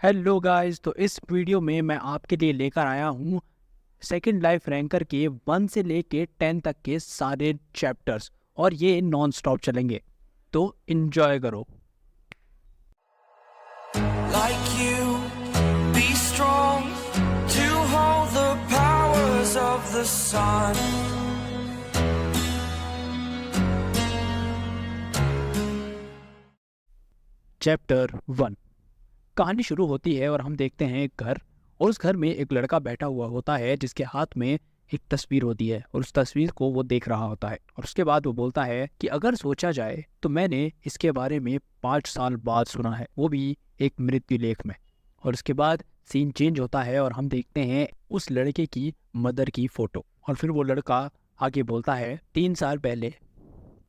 Hello guys, तो इस video में मैं आपके लिए लेकर आया हूँ सेकंड लाइफ रैंकर के 1 से लेके 10 तक के सारे चैप्टर्स और ये नॉन स्टॉप चलेंगे, तो एंजॉय करो। Like you, be strong to hold the powers of the sun. Chapter 1। कहानी शुरू होती है और हम देखते हैं एक घर, और उस घर में एक लड़का बैठा हुआ होता है जिसके हाथ में एक तस्वीर होती है और उस तस्वीर को वो देख रहा होता है। और उसके बाद वो बोलता है कि अगर सोचा जाए तो मैंने इसके बारे में 5 साल बाद सुना है, वो भी एक मृत्यु लेख में। और उसके बाद सीन चेंज होता है और हम देखते हैं उस लड़के की मदर की फोटो। और फिर वो लड़का आगे बोलता है, 3 साल पहले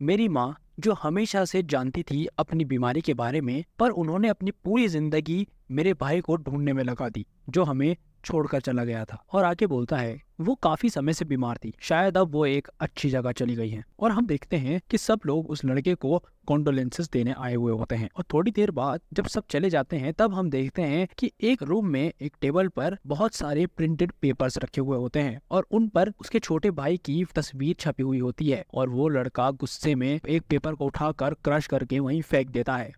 मेरी माँ, जो हमेशा से जानती थी अपनी बीमारी के बारे में, पर उन्होंने अपनी पूरी जिंदगी मेरे भाई को ढूंढने में लगा दी जो हमें छोड़कर चला गया था। और आगे बोलता है वो काफी समय से बीमार थी, शायद अब वो एक अच्छी जगह चली गई है। और हम देखते हैं कि सब लोग उस लड़के को कॉन्डोलेंसेस देने आए हुए होते हैं। और थोड़ी देर बाद जब सब चले जाते हैं तब हम देखते हैं कि एक रूम में एक टेबल पर बहुत सारे प्रिंटेड पेपर्स रखे हुए होते हैं और उन पर उसके छोटे भाई की तस्वीर छपी हुई होती है। और वो लड़का गुस्से में एक पेपर को उठाकर क्रश करके वहीं फेंक देता है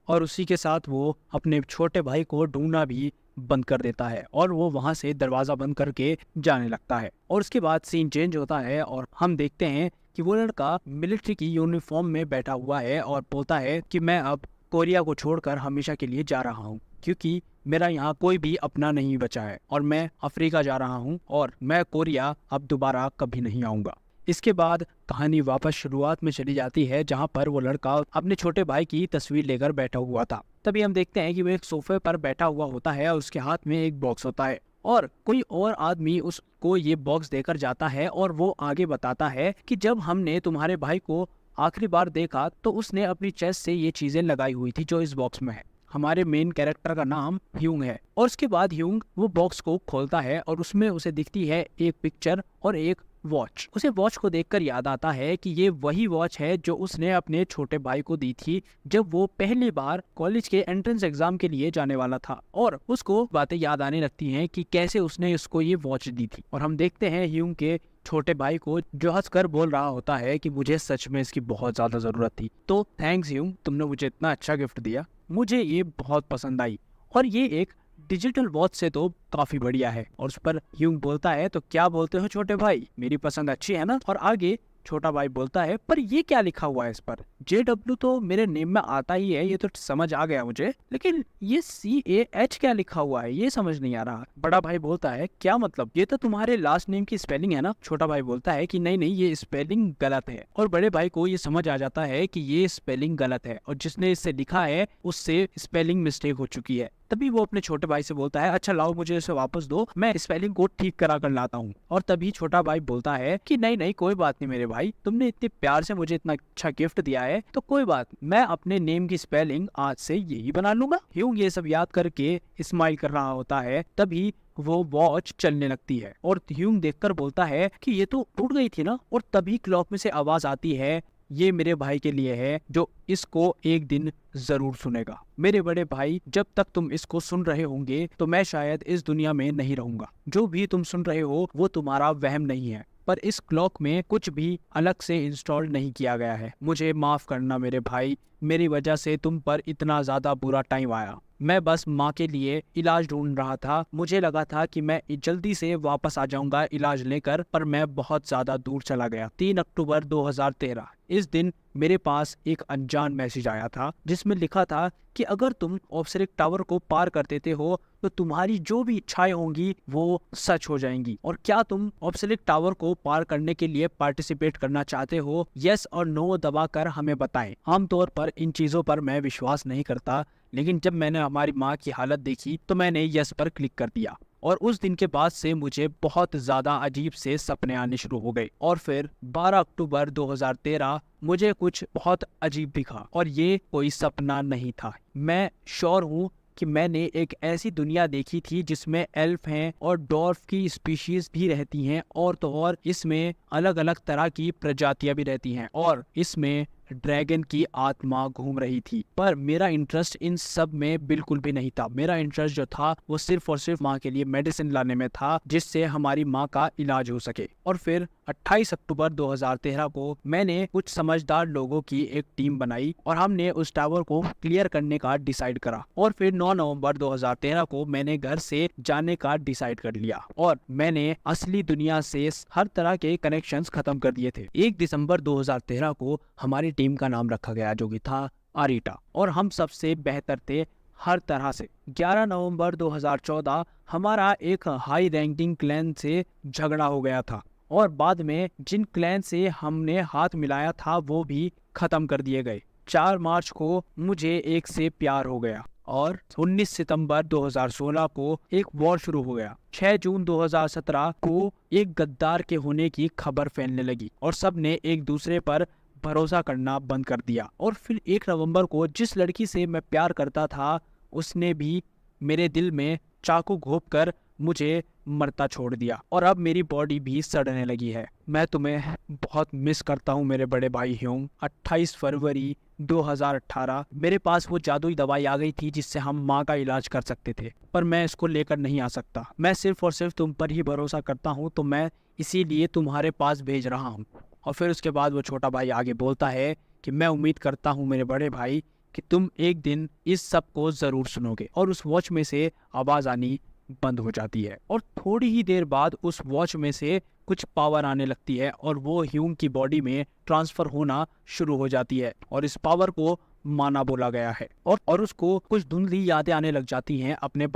और उसी के साथ वो अपने छोटे भाई को ढूंढना भी बंद कर देता है और वो वहां से दरवाजा बंद करके जाने लगता है। और उसके बाद सीन चेंज होता है और हम देखते हैं कि वो लड़का मिलिट्री की यूनिफॉर्म में बैठा हुआ है और बोलता है कि मैं अब कोरिया को छोड़कर हमेशा के लिए जा रहा हूँ, क्योंकि मेरा यहाँ कोई भी अपना नहीं बचा है और मैं अफ्रीका जा रहा हूँ और मैं कोरिया अब दोबारा कभी नहीं आऊँगा। इसके बाद कहानी वापस शुरुआत में चली जाती है जहाँ पर वो लड़का अपने छोटे भाई की तस्वीर लेकर बैठा हुआ था। तभी हम देखते हैं कि वो एक सोफे पर बैठा हुआ होता है और उसके हाथ में एक बॉक्स होता है और कोई और आदमी उसको ये बॉक्स देकर जाता है और वो आगे बताता है कि जब हमने तुम्हारे भाई को आखिरी बार देखा तो उसने अपनी चेस्ट से ये चीजें लगाई हुई थी जो इस बॉक्स में है। हमारे मेन कैरेक्टर का नाम ह्यूंग है। और उसके बाद ह्यूंग वो बॉक्स को खोलता है और उसमें उसे दिखती है एक पिक्चर और एक वॉच। उसे वॉच को देखकर याद आता है कि ये वही वॉच है जो उसने अपने छोटे भाई को दी थी जब वो पहली बार कॉलेज के एंट्रेंस एग्जाम के लिए जाने वाला था। और उसको बातें याद आने लगती हैं कि कैसे उसने उसको ये वॉच दी थी। और हम देखते हैं ह्यूंग के छोटे भाई को जो हंसकर बोल रहा होता है कि मुझे सच में इसकी बहुत ज्यादा जरूरत थी, तो थैंक्स ह्यूंग, तुमने मुझे इतना अच्छा गिफ्ट दिया, मुझे ये बहुत पसंद आई। और ये एक डिजिटल वॉच से तो काफी बढ़िया है। और उस पर ह्यूंग बोलता है, तो क्या बोलते हो छोटे भाई, मेरी पसंद अच्छी है ना? और आगे छोटा भाई बोलता है, पर ये क्या लिखा हुआ है इस पर? JW तो मेरे नेम में आता ही है, ये तो समझ आ गया मुझे, लेकिन ये CAH क्या लिखा हुआ है ये समझ नहीं आ रहा। बड़ा भाई बोलता है, क्या मतलब, ये तो तुम्हारे लास्ट नेम की स्पेलिंग है ना? छोटा भाई बोलता है कि नहीं नहीं, ये स्पेलिंग गलत है। और बड़े भाई को ये समझ आ जाता है कि ये स्पेलिंग गलत है और जिसने इससे लिखा है उससे स्पेलिंग मिस्टेक हो चुकी है। तभी वो अपने छोटे भाई से बोलता है, अच्छा लाओ मुझे इसे वापस दो, मैं स्पेलिंग को ठीक करा कर लाता हूँ। और तभी छोटा भाई बोलता है कि नहीं नहीं, कोई बात नहीं मेरे भाई, तुमने इतने प्यार से मुझे इतना अच्छा गिफ्ट दिया है तो कोई बात, मैं अपने नेम की स्पेलिंग आज से यही बना लूंगा। ह्यूंग ये सब याद करके स्माइल कर रहा होता है। तभी वो वॉच चलने लगती है और ह्यूंग देखकर बोलता है कि ये तो टूट गई थी ना। और तभी क्लॉक में से आवाज आती है, ये मेरे भाई के लिए है जो इसको एक दिन जरूर सुनेगा। मेरे बड़े भाई, जब तक तुम इसको सुन रहे होंगे तो मैं शायद इस दुनिया में नहीं रहूंगा। जो भी तुम सुन रहे हो वो तुम्हारा वहम नहीं है, पर इस क्लॉक में कुछ भी अलग से इंस्टॉल नहीं किया गया है। मुझे माफ करना मेरे भाई, मेरी वजह से तुम पर इतना ज्यादा बुरा टाइम आया। मैं बस माँ के लिए इलाज ढूंढ रहा था, मुझे लगा था कि मैं जल्दी से वापस आ जाऊंगा इलाज लेकर, पर मैं बहुत ज्यादा दूर चला गया। 3 अक्टूबर 2013 इस दिन मेरे पास एक अनजान मैसेज आया था जिसमें लिखा था कि अगर तुम ऑब्सर्वेटरी टावर को पार कर देते हो तो तुम्हारी जो भी इच्छाएं होंगी वो सच हो जाएंगी। और क्या तुम ऑब्सर्वेटरी टावर को पार करने के लिए पार्टिसिपेट करना चाहते हो? यस और नो दबाकर हमें बताएं। आमतौर पर इन चीजों पर मैं विश्वास नहीं करता, लेकिन जब मैंने हमारी माँ की हालत देखी तो मैंने यस पर क्लिक कर दिया। और उस दिन के बाद से मुझे बहुत ज्यादा अजीब से सपने आने शुरू हो गए। और फिर 12 अक्टूबर 2013 मुझे कुछ बहुत अजीब दिखा और ये कोई सपना नहीं था। मैं श्योर हूँ कि मैंने एक ऐसी दुनिया देखी थी जिसमें एल्फ हैं और डॉर्फ की स्पीशीज भी रहती हैं, और तो और इसमें अलग अलग तरह की प्रजातियां भी रहती हैं, और इसमें ड्रैगन की आत्मा घूम रही थी। पर मेरा इंटरेस्ट इन सब में बिल्कुल भी नहीं था। मेरा इंटरेस्ट जो था वो सिर्फ और सिर्फ माँ के लिए मेडिसिन लाने में था, जिससे हमारी माँ का इलाज हो सके। और फिर 28 अक्टूबर 2013 को मैंने कुछ समझदार लोगों की एक टीम बनाई और हमने उस टावर को क्लियर करने का डिसाइड करा। और फिर 9 नवंबर 2013 को मैंने घर से जाने का डिसाइड कर लिया और मैंने असली दुनिया से हर तरह के कनेक्शंस खत्म कर दिए थे। 1 दिसंबर 2013 को हमारी टीम का नाम रखा गया, जो कि था आरिटा, और हम सबसे बेहतर थे हर तरह से। 11 नवंबर 2014 हमारा एक हाई रैंकिंग क्लैन से झगड़ा हो गया था और बाद में जिन क्लैन से हमने हाथ मिलाया था वो भी खत्म कर दिए गए। 4 मार्च को मुझे एक से प्यार हो गया और 19 सितंबर 2016 को एक वॉर शुरू हो गया। 6 जून 2017 को एक गद्दार के होने की खबर फैलने लगी और सब ने एक दूसरे पर भरोसा करना बंद कर दिया। और फिर 1 नवंबर को जिस लड़की से मैं प्यार करता था उसने भी मेरे दिल में चाकू घोंपकर मुझे मरता छोड़ दिया और अब मेरी बॉडी भी सड़ने लगी है। मैं तुम्हें बहुत मिस करता हूँ मेरे बड़े भाई ह्यूंग। 28 फरवरी 2018 मेरे पास वो जादुई दवाई आ गई थी जिससे हम माँ का इलाज कर सकते थे, पर मैं इसको लेकर नहीं आ सकता। मैं सिर्फ और सिर्फ तुम पर ही भरोसा करता हूँ, तो मैं इसीलिए तुम्हारे पास भेज रहा हूँ। और फिर उसके बाद वो छोटा भाई आगे बोलता है कि मैं उम्मीद करता हूँ मेरे बड़े भाई कि तुम एक दिन इस सब को ज़रूर सुनोगे। और उस वॉच में से आवाज़ आनी बंद हो जाती है और थोड़ी ही देर बाद उस वॉच में से कुछ पावर आने लगती है और वो ह्यूंग की बॉडी में ट्रांसफ़र होना शुरू हो जाती है और इस पावर को माना बोला गया है। और उसको कुछ धुंधली यादें आने लग जाती हैं अपने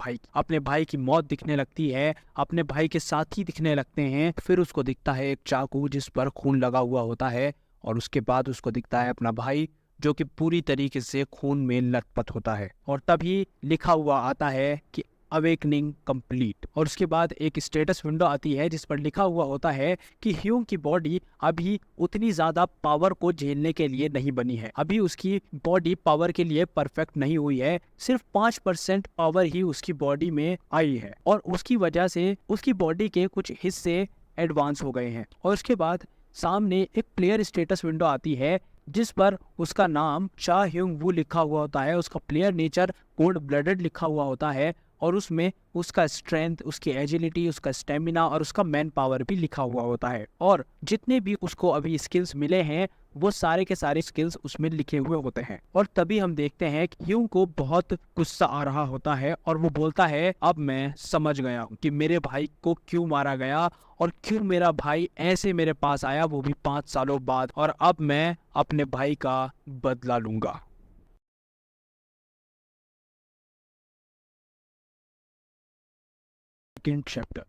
भाई की मौत दिखने लगती है, अपने भाई के साथी दिखने लगते हैं। फिर उसको दिखता है एक चाकू जिस पर खून लगा हुआ होता है और उसके बाद उसको दिखता है अपना भाई जो कि पूरी तरीके से खून में लथपथ होता है। और तभी लिखा हुआ आता है कि अवेकनिंग कंप्लीट। और उसके बाद एक स्टेटस विंडो आती है जिस पर लिखा हुआ होता है कि ह्यूंग की बॉडी अभी उतनी ज़्यादा पावर को झेलने के लिए नहीं बनी है। अभी उसकी बॉडी पावर के लिए परफेक्ट नहीं हुई है, सिर्फ 5% पावर ही उसकी बॉडी में आई है और उसकी वजह से उसकी बॉडी के कुछ हिस्से एडवांस हो गए हैं। और उसके बाद सामने एक प्लेयर स्टेटस विंडो आती है जिस पर उसका नाम चा ह्यूंग वू लिखा हुआ होता है, उसका प्लेयर नेचर कोल्ड ब्लडेड लिखा हुआ होता है और उसमें उसका स्ट्रेंथ, उसकी एजिलिटी, उसका स्टेमिना और उसका मैन पावर भी लिखा हुआ होता है। और जितने भी उसको अभी स्किल्स मिले हैं वो सारे के सारे स्किल्स उसमें लिखे हुए होते हैं। और तभी हम देखते हैं कि ह्यूंग को बहुत गुस्सा आ रहा होता है और वो बोलता है अब मैं समझ गया हूँ कि मेरे भाई को क्यों मारा गया और क्यों मेरा भाई ऐसे मेरे पास आया, वो भी 5 सालों बाद, और अब मैं अपने भाई का बदला लूंगा। Second chapter.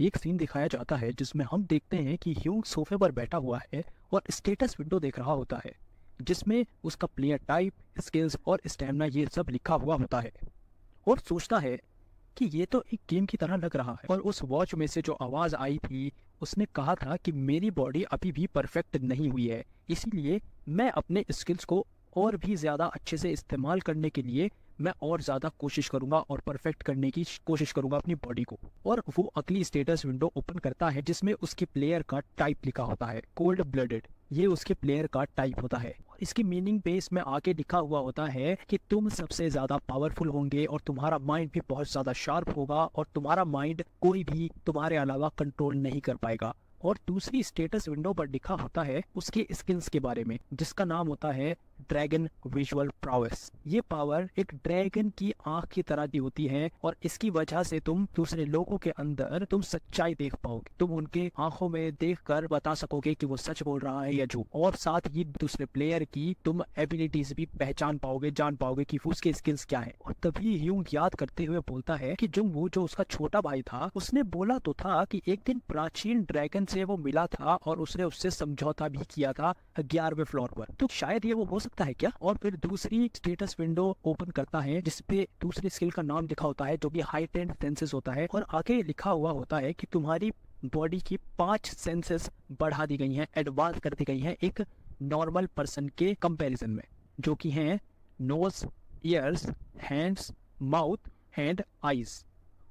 एक सीन दिखाया जाता है जिसमें हम देखते हैं कि ह्यूंग सोफे पर बैठा हुआ है और स्टेटस विंडो देख रहा होता है जिसमें उसका प्लेयर टाइप, स्किल्स और स्टैमिना ये सब लिखा हुआ होता है और सोचता है कि ये तो एक गेम की तरह लग रहा है। और उस वॉच में से जो आवाज़ आई थी उसने कहा था कि मेरी बॉडी अभी भी परफेक्ट नहीं हुई है, इसीलिए मैं अपने स्किल्स को और भी ज़्यादा अच्छे से इस्तेमाल करने के लिए मैं और ज़्यादा कोशिश करूंगा और परफेक्ट करने की कोशिश करूंगा अपनी बॉडी को। और वो अगली स्टेटस विंडो ओपन करता है जिसमें उसके प्लेयर का टाइप लिखा होता है कोल्ड ब्लडेड। ये उसके प्लेयर का टाइप होता है और इसकी मीनिंग पे इसमें आगे लिखा हुआ होता है कि तुम सबसे ज़्यादा पावरफुल होंगे और तुम्हारा माइंड भी बहुत ज़्यादा शार्प होगा और तुम्हारा माइंड कोई भी तुम्हारे अलावा कंट्रोल नहीं कर पाएगा। और दूसरी स्टेटस विंडो पर लिखा होता है उसके स्किल्स के बारे में जिसका नाम होता है ड्रैगन विजुअल प्रावेस। ये पावर एक ड्रैगन की आंख की तरह की होती है और इसकी वजह से तुम दूसरे लोगों के अंदर तुम सच्चाई देख पाओगे, तुम उनके आंखों में देखकर बता सकोगे कि वो सच बोल रहा है या झूठ। और साथ ही दूसरे प्लेयर की तुम एबिलिटीज भी पहचान पाओगे, जान पाओगे कि उसके स्किल्स क्या है। और तभी ह्यूंग याद करते हुए बोलता है कि जो उसका छोटा भाई था उसने बोला तो था कि एक दिन प्राचीन ड्रैगन से वो मिला था और उसने उससे समझौता भी किया था 11वें फ्लोर पर, तो शायद ये वो हो सकता है क्या। और फिर दूसरी स्टेटस विंडो ओपन करता है जिसपे दूसरी स्किल का नाम लिखा होता है जो कि हाइटेंड सेंसेस होता है और आगे लिखा हुआ होता है कि तुम्हारी बॉडी की 5 सेंसेस बढ़ा दी गई हैं, एडवांस कर दी गई हैं एक नॉर्मल पर्सन के कंपैरिजन में, जो कि हैं nose, ears, hands, mouth and eyes.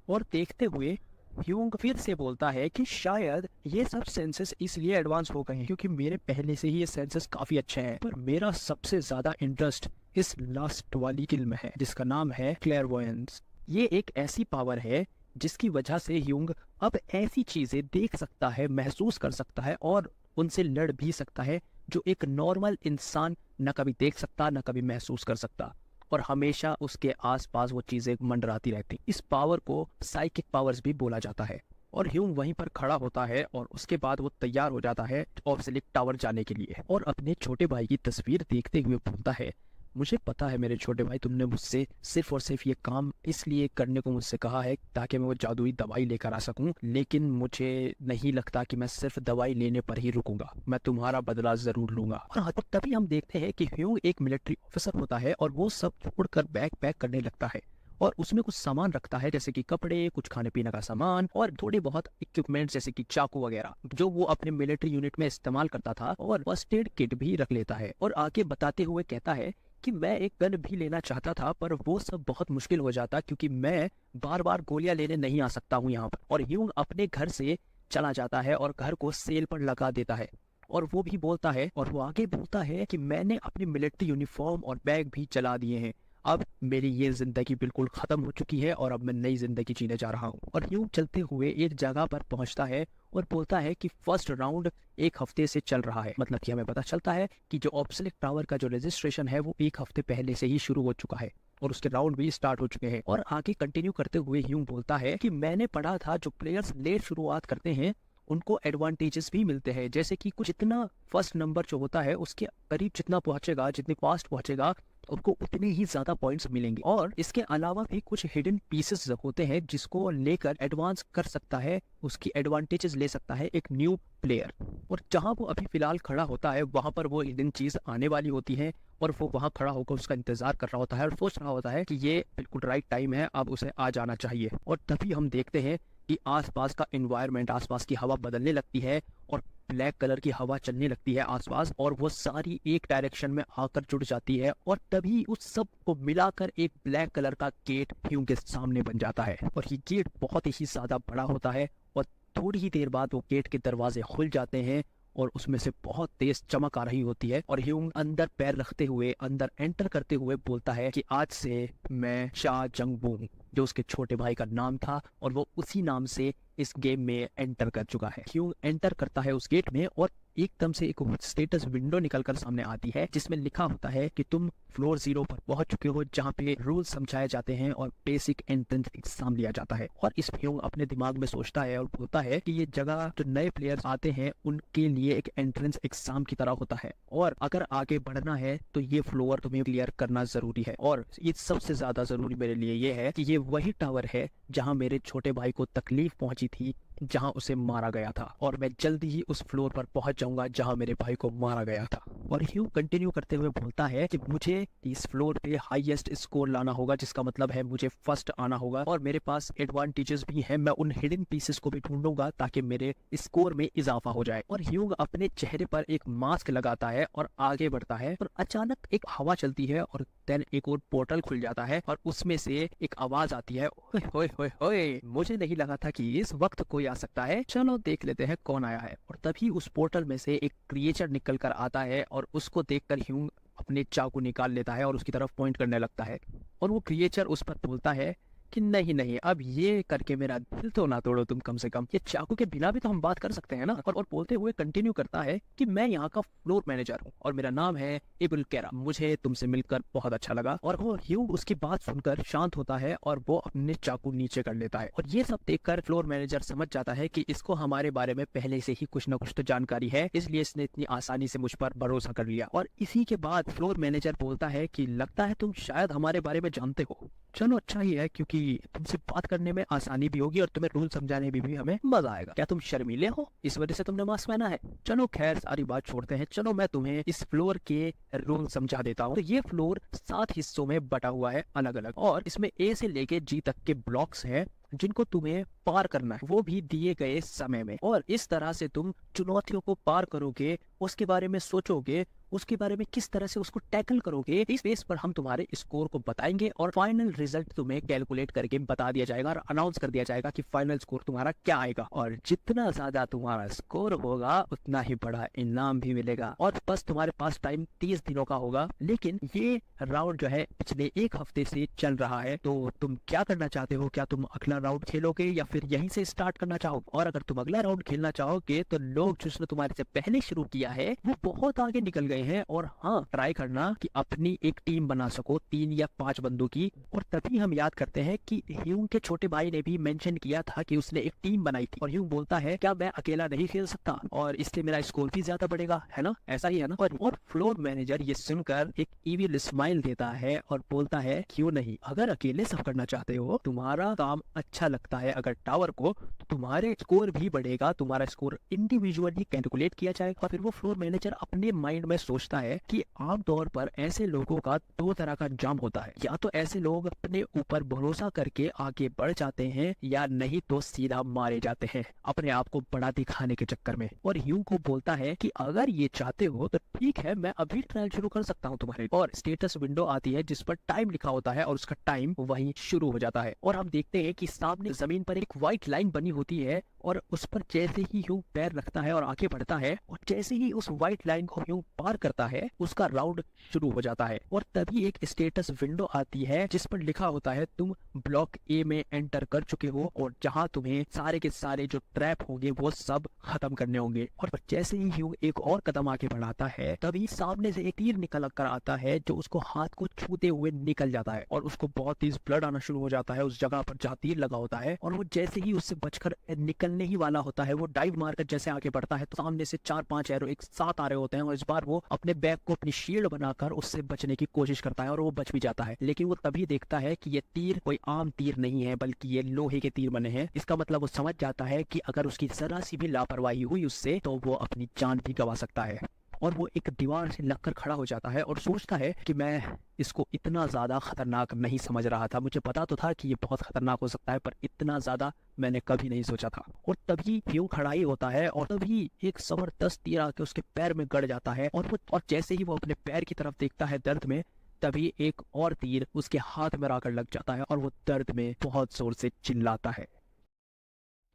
और देखते हुए ह्यूंग फिर से बोलता है कि शायद ये सब सेंसेस इसलिए एडवांस हो गए हैं क्योंकि मेरे पहले से ही ये सेंसेस काफी अच्छे हैं, पर मेरा सबसे ज्यादा इंटरेस्ट इस लास्ट वाली स्किल में है जिसका नाम है क्लेयरवॉयंस। ये एक ऐसी पावर है जिसकी वजह से ह्यूंग अब ऐसी चीजें देख सकता है, महसूस कर सकता है और उनसे लड़ भी सकता है जो एक नॉर्मल इंसान न कभी देख सकता न कभी महसूस कर सकता, और हमेशा उसके आसपास वो चीजें मंडराती रहती। इस पावर को साइकिक पावर्स भी बोला जाता है। और ह्यूंग वहीं पर खड़ा होता है और उसके बाद वो तैयार हो जाता है ऑब्सिलिक टावर जाने के लिए और अपने छोटे भाई की तस्वीर देखते हुए बोलता है, मुझे पता है मेरे छोटे भाई, तुमने मुझसे सिर्फ और सिर्फ ये काम इसलिए करने को मुझसे कहा है ताकि मैं वो जादुई दवाई लेकर आ सकूं, लेकिन मुझे नहीं लगता कि मैं सिर्फ दवाई लेने पर ही रुकूंगा, मैं तुम्हारा बदला जरूर लूंगा। और तभी हम देखते हैं कि ह्यूंग एक मिलिट्री ऑफिसर होता है और वो सब छोड़कर बैग पैक करने लगता है और उसमें कुछ सामान रखता है जैसे कि कपड़े, कुछ खाने पीने का सामान और थोड़े बहुत इक्विपमेंट जैसे कि चाकू वगैरह जो वो अपने मिलिट्री यूनिट में इस्तेमाल करता था, और फर्स्ट एड किट भी रख लेता है। और आगे बताते हुए कहता है कि मैं एक गन भी लेना चाहता था पर वो सब बहुत मुश्किल हो जाता क्योंकि मैं बार बार गोलियां लेने नहीं आ सकता हूँ यहाँ पर। और ह्यूंग अपने घर से चला जाता है और घर को सेल पर लगा देता है और वो भी बोलता है, और वो आगे बोलता है कि मैंने अपनी मिलिट्री यूनिफॉर्म और बैग भी चला दिए हैं, अब मेरी ये जिंदगी बिल्कुल खत्म हो चुकी है और अब मैं नई जिंदगी जीने जा रहा हूँ। और ह्यूंग चलते हुए एक जगह पर पहुंचता है और बोलता है कि फर्स्ट राउंड एक हफ्ते से चल रहा है, मतलब कि हमें पता चलता है कि जो ऑब्सिलिक टावर का जो रजिस्ट्रेशन है वो एक हफ्ते पहले से ही शुरू हो चुका है और उसके राउंड भी स्टार्ट हो चुके हैं। और आगे कंटिन्यू करते हुए ह्यूंग बोलता है कि मैंने पढ़ा था जो प्लेयर्स लेट शुरुआत करते हैं उनको एडवांटेजेस भी मिलते हैं, जैसे कि कुछ जितना फर्स्ट नंबर जो होता है उसके करीब जितना पहुंचेगा, जितनी फास्ट पहुंचेगा उनको उतने ही ज्यादा पॉइंट्स मिलेंगे। और इसके अलावा भी कुछ हिडन पीसेस होते हैं जिसको लेकर एडवांस कर सकता है, उसकी एडवांटेजेस ले सकता है एक न्यू प्लेयर। और जहां वो अभी फिलहाल खड़ा होता है वहां पर वो हिडन चीज आने वाली होती है और वो वहां खड़ा होकर उसका इंतजार कर रहा होता है और सोच रहा होता है कि ये बिल्कुल राइट टाइम है, अब उसे आ जाना चाहिए। और तभी हम देखते हैं कि आसपास का एनवायरनमेंट, आसपास की हवा बदलने लगती है और ब्लैक कलर की हवा चलने लगती है आसपास और वो सारी एक डायरेक्शन में आकर जुड़ जाती है और तभी उस सब को मिलाकर एक ब्लैक कलर का गेट ह्यूंग के सामने बन जाता है। और ये गेट बहुत ही ज्यादा बड़ा होता है और थोड़ी ही देर बाद वो गेट के दरवाजे खुल जाते हैं और उसमें से बहुत तेज चमक आ रही होती है और ह्यूंग अंदर पैर रखते हुए अंदर एंटर करते हुए बोलता है कि आज से मैं शा जंगबू, जो उसके छोटे भाई का नाम था और वो उसी नाम से इस गेम में एंटर कर चुका है। ह्यूंग एंटर करता है उस गेट में और एकदम से एक स्टेटस विंडो निकलकर सामने आती है जिसमें लिखा होता है कि तुम फ्लोर 0 पर पहुंच चुके हो, जहां पे रूल समझाए जाते हैं और बेसिक एंट्रेंस एग्जाम लिया जाता है। और इस ह्यूंग अपने दिमाग में सोचता है और बोलता है कि ये जगह जो नए प्लेयर्स आते हैं उनके लिए एक एंट्रेंस एग्जाम की तरह होता है और अगर आगे बढ़ना है तो ये फ्लोर तुम्हें क्लियर करना जरूरी है। और ये सबसे ज्यादा जरूरी मेरे लिए ये है कि ये वही टावर है जहाँ मेरे छोटे भाई को तकलीफ पहुंची थी, जहां उसे मारा गया था, और मैं जल्दी ही उस फ्लोर पर पहुंच जाऊंगा जहां मेरे भाई को मारा गया था। और ह्यूंग कंटिन्यू करते हुए बोलता है कि मुझे इस फ्लोर पे हाईएस्ट स्कोर लाना होगा, जिसका मतलब है मुझे फर्स्ट आना होगा और मेरे पास एडवांटेजेस भी हैं, मैं उन हिडन पीसेस को भी ढूंढूंगा ताकि मेरे स्कोर में इजाफा हो जाए। और ह्यूंग अपने चेहरे पर एक मास्क लगाता है और आगे बढ़ता है और अचानक एक हवा चलती है और देन एक और पोर्टल खुल जाता है और उसमें से एक आवाज आती है, ओए होए होए होए, मुझे नहीं लगा था कि इस वक्त कोई आ सकता है, चलो देख लेते हैं कौन आया है। और तभी उस पोर्टल में से एक क्रिएचर निकल कर आता है और उसको देखकर ह्यूंग अपने चाकू निकाल लेता है और उसकी तरफ पॉइंट करने लगता है और वो क्रिएचर उस पर बोलता है कि नहीं नहीं, अब ये करके मेरा दिल तो ना तोड़ो तुम, कम से कम ये चाकू के बिना भी तो हम बात कर सकते हैं ना। और बोलते हुए कंटिन्यू करता है कि मैं यहाँ का फ्लोर मैनेजर हूँ और मेरा नाम है इबुल कैरा, मुझे तुमसे मिलकर बहुत अच्छा लगा। और वो ह्यूंग उसकी बात सुनकर शांत होता है और वो अपने चाकू नीचे कर लेता है। और ये सब देखकर फ्लोर मैनेजर समझ जाता है कि इसको हमारे बारे में पहले से ही कुछ न कुछ तो जानकारी है, इसलिए इसने इतनी आसानी से मुझ पर भरोसा कर लिया। और इसी के बाद फ्लोर मैनेजर बोलता है कि लगता है तुम शायद हमारे बारे में जानते हो, चलो अच्छा ही है क्योंकि तुमसे बात करने में आसानी भी होगी और तुम्हें रूल समझाने में भी हमें मजा आएगा। क्या तुम शर्मीले हो, इस वजह से तुमने मास्क पहना है? चलो खैर सारी बात छोड़ते हैं, चलो मैं तुम्हें इस फ्लोर के रूल समझा देता हूँ। तो ये फ्लोर 7 हिस्सों में बटा हुआ है अलग अलग, और इसमें ए से लेके जी तक के ब्लॉक्स हैं जिनको तुम्हें पार करना है, वो भी दिए गए समय में। और इस तरह से तुम चुनौतियों को पार करोगे, उसके बारे में सोचोगे उसके बारे में किस तरह से उसको टैकल करोगे, इस बेस पर हम तुम्हारे स्कोर को बताएंगे और फाइनल रिजल्ट तुम्हें कैलकुलेट करके बता दिया जाएगा और अनाउंस कर दिया जाएगा कि फाइनल स्कोर तुम्हारा क्या आएगा। और जितना ज्यादा तुम्हारा स्कोर होगा उतना ही बड़ा इनाम भी मिलेगा। और बस तुम्हारे पास टाइम 30 दिनों का होगा। लेकिन ये राउंड जो है पिछले एक हफ्ते से चल रहा है, तो तुम क्या करना चाहते हो? क्या तुम अगला राउंड खेलोगे या फिर यहीं से स्टार्ट करना चाहोगे? और अगर तुम अगला राउंड खेलना चाहोगे तो लोग जिसने तुम्हारे से पहले शुरू किया है वो बहुत आगे निकल गए हैं। और हाँ, ट्राई करना कि अपनी एक टीम बना सको 3 या 5 बंदों की। और तभी हम याद करते हैं कि ह्यूंग के छोटे भाई ने भी मेंशन किया था कि उसने एक टीम बनाई थी। और ह्यूंग बोलता है क्या मैं अकेला नहीं खेल सकता और इससे मेरा स्कोर भी ज्यादा बढ़ेगा, है ना? ऐसा ही है ना? और फ्लोर मैनेजर ये सुनकर एक इविल स्माइल देता है और बोलता है क्यों नहीं, अगर अकेले सब करना चाहते हो, तुम्हारा काम अच्छा लगता है अगर टावर को, तो तुम्हारे स्कोर भी बढ़ेगा। तुम्हारा स्कोर इंडिविजुअली कैलकुलेट किया जाएगा। फिर वो फ्लोर मैनेजर अपने माइंड में सोचता है कि आमतौर पर ऐसे लोगों का 2 तरह का अंजाम होता है, या तो ऐसे लोग अपने ऊपर भरोसा करके आगे बढ़ जाते हैं या नहीं तो सीधा मारे जाते हैं अपने आप को बड़ा दिखाने के चक्कर में। और ह्यूंग को बोलता है कि अगर ये चाहते हो तो ठीक है, मैं अभी ट्रायल शुरू कर सकता हूँ तुम्हारे। और स्टेटस विंडो आती है जिस पर टाइम लिखा होता है और उसका टाइम वहीं शुरू हो जाता है। और हम देखते हैं कि सामने जमीन पर एक व्हाइट लाइन बनी होती है और उस पर जैसे ही ह्यूंग पैर रखता है और आगे बढ़ता है और जैसे ही उस व्हाइट लाइन को ह्यूंग पार करता है उसका राउंड शुरू हो जाता है। और तभी एक स्टेटस विंडो आती है जिस पर लिखा होता है तुम ब्लॉक ए में एंटर कर चुके हो और जहां तुम्हें सारे के सारे जो ट्रैप होंगे वो सब खत्म करने होंगे। और जैसे ही ह्यूंग एक और कदम आगे बढ़ाता है तभी सामने से एक तीर निकल कर आता है जो उसको हाथ को छूते हुए निकल जाता है और उसको बहुत तेज ब्लड आना शुरू हो जाता है उस जगह पर जहाँ तीर लगा होता है। और वो जैसे ही उससे बचकर निकलने ही वाला होता है, वो डाइव मारकर जैसे आगे बढ़ता है तो सामने से 4-5 एरो एक साथ आ रहे होते हैं और इस बार वो अपने बैग को अपनी शील्ड बनाकर उससे बचने की कोशिश करता है और वो बच भी जाता है। लेकिन वो तभी देखता है कि ये तीर कोई आम तीर नहीं है बल्कि ये लोहे के तीर बने हैं। इसका मतलब वो समझ जाता है कि अगर उसकी जरा सी भी लापरवाही हुई उससे तो वो अपनी जान भी गंवा सकता है। और वो एक दीवार से लगकर खड़ा हो जाता है और सोचता है कि मैं इसको इतना ज़्यादा खतरनाक नहीं समझ रहा था। मुझे पता तो था कि ये बहुत खतरनाक हो सकता है पर इतना ज़्यादा मैंने कभी नहीं सोचा था। और तभी ह्यूंग खड़ा ही होता है और तभी एक जबरदस्त तीर आके उसके पैर में गड़ जाता है और जैसे ही वो अपने पैर की तरफ देखता है दर्द में, तभी एक और तीर उसके हाथ में आकर लग जाता है और वो दर्द में बहुत जोर से चिल्लाता है।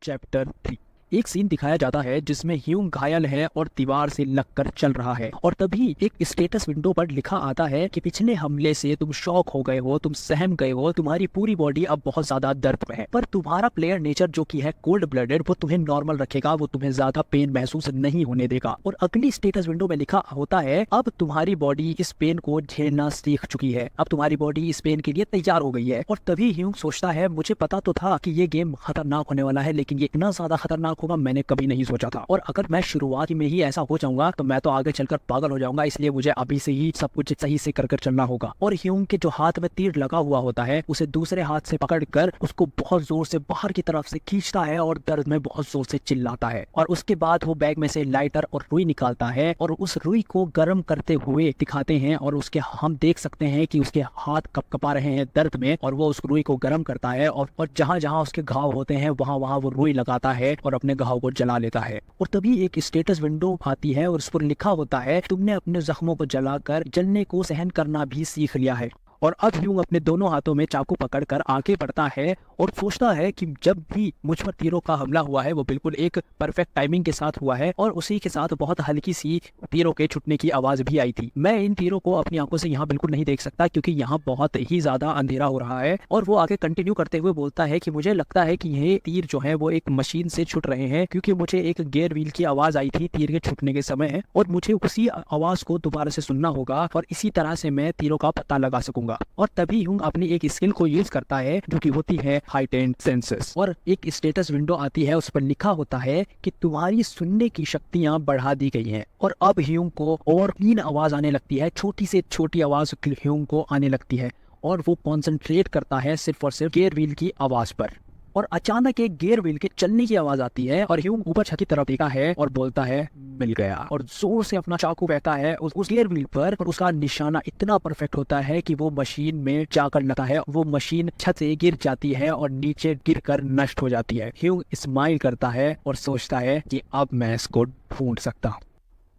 चैप्टर 3। एक सीन दिखाया जाता है जिसमें ह्यूंग घायल है और दीवार से लगकर चल रहा है और तभी एक स्टेटस विंडो पर लिखा आता है कि पिछले हमले से तुम शॉक हो गए हो, तुम सहम गए हो, तुम्हारी पूरी बॉडी अब बहुत ज्यादा दर्द में है, पर तुम्हारा प्लेयर नेचर जो कि है कोल्ड ब्लडेड वो तुम्हें नॉर्मल रखेगा, वो तुम्हें ज्यादा पेन महसूस नहीं होने देगा। और अगली स्टेटस विंडो में लिखा होता है अब तुम्हारी बॉडी इस पेन को झेलना सीख चुकी है, अब तुम्हारी बॉडी इस पेन के लिए तैयार हो गई है। और तभी ह्यूंग सोचता है मुझे पता तो था कि ये गेम खतरनाक होने वाला है लेकिन ये इतना ज्यादा खतरनाक होगा मैंने कभी नहीं सोचा था। और अगर मैं शुरुआत में ही ऐसा हो जाऊंगा तो मैं तो आगे चलकर पागल हो जाऊंगा, इसलिए मुझे अभी से ही सब कुछ सही से कर चलना होगा। और ह्यूंग के जो हाथ में तीर लगा हुआ होता है उसे दूसरे हाथ से पकड़कर उसको बहुत जोर से बाहर की तरफ से खींचता है और दर्द में बहुत जोर से चिल्लाता है। और उसके बाद वो बैग में से लाइटर और रुई निकालता है और उस रुई को गर्म करते हुए दिखाते हैं और उसके हम देख सकते हैं कि उसके हाथ कपकपा रहे हैं दर्द में और वो उस रुई को गर्म करता है और जहां जहां उसके घाव होते हैं वहां वहां वो रुई लगाता है और अपने घाव को जला लेता है। और तभी एक स्टेटस विंडो आती है और उस पर लिखा होता है तुमने अपने जख्मों को जलाकर जलने को सहन करना भी सीख लिया है। और अब ह्यूंग अपने दोनों हाथों में चाकू पकड़कर आगे बढ़ता है और सोचता है कि जब भी मुझ पर तीरों का हमला हुआ है वो बिल्कुल एक परफेक्ट टाइमिंग के साथ हुआ है और उसी के साथ बहुत हल्की सी तीरों के छूटने की आवाज भी आई थी। मैं इन तीरों को अपनी आंखों से यहाँ बिल्कुल नहीं देख सकता क्योंकि यहाँ बहुत ही ज्यादा अंधेरा हो रहा है। और वो आगे कंटिन्यू करते हुए बोलता है कि मुझे लगता है कि ये तीर जो है वो एक मशीन से छूट रहे हैं क्योंकि मुझे एक गियर व्हील की आवाज आई थी तीर के छूटने के समय और मुझे उसी आवाज को दोबारा से सुनना होगा और इसी तरह से मैं तीरों का पता लगा सकूंगा। और तभी ह्यूंग अपनी एक स्किल को यूज करता है जो कि होती है हाइटेंड सेंसेस। और एक स्टेटस विंडो आती है उस पर लिखा होता है कि तुम्हारी सुनने की शक्तियां बढ़ा दी गई हैं। और अब ह्यूंग को और 3 आवाज आने लगती है, छोटी से छोटी आवाज ह्यूंग को आने लगती है और वो कॉन्सेंट्रेट करता है सिर्फ और सिर्फ गियर व्हील की आवाज पर। और अचानक एक गियर व्हील के चलने की आवाज आती है और ह्यूंग ऊपर छत की तरफ देखा है और बोलता है मिल गया और जोर से अपना चाकू बहता है उस गियर व्हील पर और उसका निशाना इतना परफेक्ट होता है कि वो मशीन में जाकर लगता है। वो मशीन छत से गिर जाती है और नीचे गिरकर नष्ट हो जाती है। ह्यूंग स्माइल करता है और सोचता है कि अब मैं इसको ढूंढ सकता हूँ।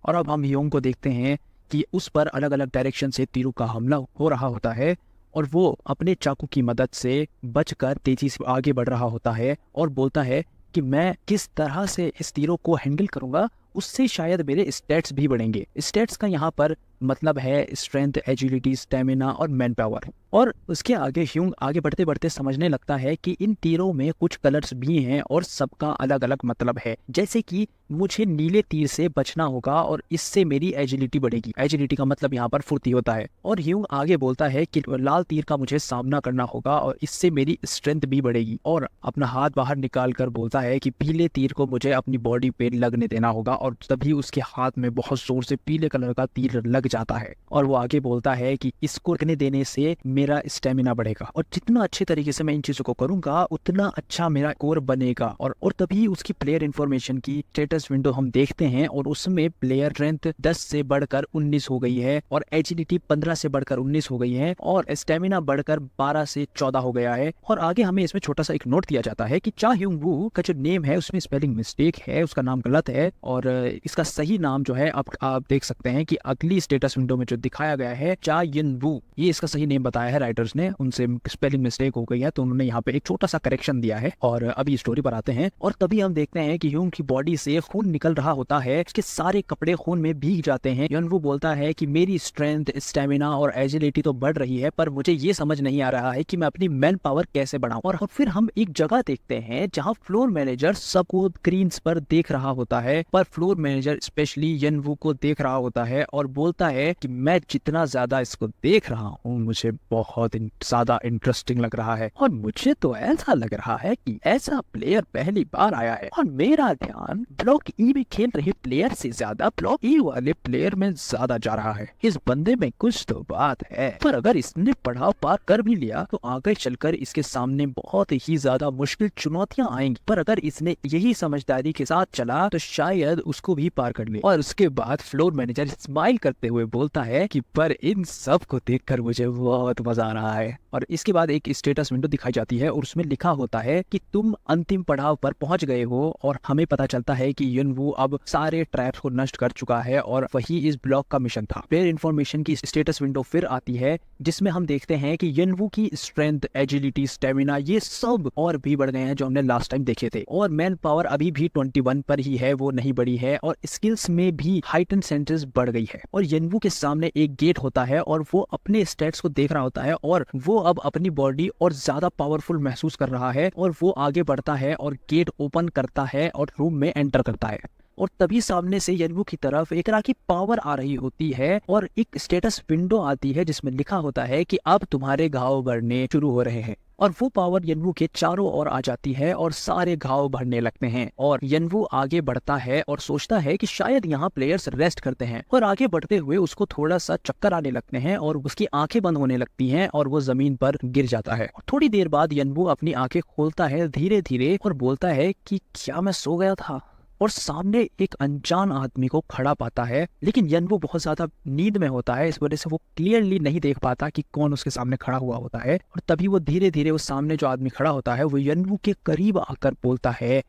और अब हम ह्यूंग को देखते हैं कि उस पर अलग अलग डायरेक्शन से तीरों का हमला हो रहा होता है और वो अपने चाकू की मदद से बचकर तेजी से आगे बढ़ रहा होता है और बोलता है कि मैं किस तरह से इस तीरों को हैंडल करूंगा, उससे शायद मेरे स्टैट्स भी बढ़ेंगे। स्टैट्स का यहाँ पर मतलब है स्ट्रेंथ, एजिलिटी, स्टेमिना और मैन पावर। और उसके आगे ह्यूंग आगे बढ़ते बढ़ते समझने लगता है कि इन तीरों में कुछ कलर्स भी हैं और सबका अलग अलग मतलब है। जैसे कि मुझे नीले तीर से बचना होगा और इससे मेरी एजिलिटी बढ़ेगी। एजिलिटी का मतलब यहाँ पर फुर्ती होता है। और ह्यूंग आगे बोलता है कि लाल तीर का मुझे सामना करना होगा और इससे मेरी स्ट्रेंथ भी बढ़ेगी। और अपना हाथ बाहर निकाल कर बोलता है कि पीले तीर को मुझे अपनी बॉडी पे लगने देना होगा और तभी उसके हाथ में बहुत जोर से पीले कलर का तीर लग जाता है। और वो आगे बोलता है कि इसको लगने देने से मेरा स्टेमिना बढ़ेगा और जितना अच्छे तरीके से मैं इन चीजों को करूंगा उतना अच्छा मेरा कोर बनेगा। और तभी उसकी प्लेयर इन्फॉर्मेशन की स्टेटस विंडो हम देखते हैं और उसमें प्लेयर स्ट्रेंथ 10 से बढ़कर 19 हो गई है और एजिलिटी 15 से बढ़कर 19 हो गई है और स्टेमिना बढ़कर 12 से 14 हो गया है। और आगे हमें इसमें छोटा सा एक नोट दिया जाता है कि चा ह्यूंग वू का जो नेम है उसमें स्पेलिंग मिस्टेक है, उसका नाम गलत है और इसका सही नाम जो है आप देख सकते हैं कि अगली स्टेटस विंडो में जो दिखाया गया है चा यन वू, ये इसका सही नेम बताया है राइटर्स ने, उनसे स्पेलिंग मिस्टेक हो गई है तो उन्होंने यहाँ पे एक छोटा सा करेक्शन दिया है। और अभी स्टोरी पर आते हैं और तभी हम देखते हैं कि ह्यूंग की बॉडी से खून निकल रहा होता है, उसके सारे कपड़े खून में भीग जाते हैं। यन वू बोलता है कि मेरी स्ट्रेंथ, स्टेमिना और एजिलिटी तो बढ़ रही है पर मुझे ये समझ नहीं आ रहा है कि मैं अपनी मैन पावर कैसे बढ़ाऊं। और फिर हम एक जगह देखते हैं जहाँ फ्लोर मैनेजर सबको स्क्रीन्स पर देख रहा होता है, पर फ्लोर मैनेजर स्पेशली यन वू को देख रहा होता है और बोलता है कि मैं जितना ज्यादा इसको देख रहा हूँ मुझे बहुत ज्यादा इंटरेस्टिंग लग रहा है और मुझे तो ऐसा लग रहा है कि ऐसा प्लेयर पहली बार आया है और मेरा ध्यान ब्लॉक ई में खेल रहे प्लेयर से ज्यादा ब्लॉक ई वाले प्लेयर में ज्यादा जा रहा है। इस बंदे में कुछ तो बात है, पर अगर इसने पड़ाव पार कर भी लिया तो आगे चलकर इसके सामने बहुत ही ज्यादा मुश्किल चुनौतियां आएंगी, पर अगर इसने यही समझदारी के साथ चला तो शायद उसको भी पार कर ले। और उसके बाद फ्लोर मैनेजर स्माइल करते हुए बोलता है कि पर इन सब को देखकर मुझे बहुत मजा आ रहा है। और इसके बाद एक स्टेटस विंडो दिखाई जाती है और उसमें लिखा होता है कि तुम अंतिम पड़ाव पर पहुंच गए हो और हमें पता चलता है कि यन वू अब सारे ट्रैप्स को नष्ट कर चुका है और वही इस ब्लॉक का मिशन था। प्लेयर इन्फॉर्मेशन की स्टेटस विंडो फिर आती है जिसमें हम देखते हैं कि यन वू की स्ट्रेंथ, एजिलिटी, स्टेमिना ये सब और भी बढ़ गए हैं जो हमने लास्ट टाइम देखे थे और मैन पावर अभी भी 21 पर ही है, वो नहीं बढ़ी है और स्किल्स में भी हाइट एंड सेंटेंस बढ़ गई है। और यन वू के सामने एक गेट होता है और वो अपने स्टेट्स को देख रहा होता है और वो अब अपनी बॉडी और ज्यादा पावरफुल महसूस कर रहा है और वो आगे बढ़ता है और गेट ओपन करता है और रूम में एंटर करता है। और तभी सामने से यनवू की तरफ एक तरह की पावर आ रही होती है और एक स्टेटस विंडो आती है जिसमें लिखा होता है कि अब तुम्हारे घाव बढ़ने शुरू हो रहे हैं। और वो पावर यनवू के चारों ओर आ जाती है और सारे घाव भरने लगते हैं और यनवू आगे बढ़ता है और सोचता है कि शायद यहाँ प्लेयर्स रेस्ट करते हैं और आगे बढ़ते हुए उसको थोड़ा सा चक्कर आने लगते हैं और उसकी आंखें बंद होने लगती हैं और वो जमीन पर गिर जाता है। और थोड़ी देर बाद यनवू अपनी आंखें खोलता है धीरे धीरे और बोलता है कि क्या मैं सो गया था, और सामने एक अनजान आदमी को खड़ा पाता है। लेकिन यनवू बहुत ज्यादा नींद में होता है, इस वजह से वो क्लियरली नहीं देख पाता कि कौन उसके सामने खड़ा हुआ होता है। और तभी वो धीरे धीरे उस सामने जो आदमी खड़ा होता है वो यनवू के करीब आकर बोलता है,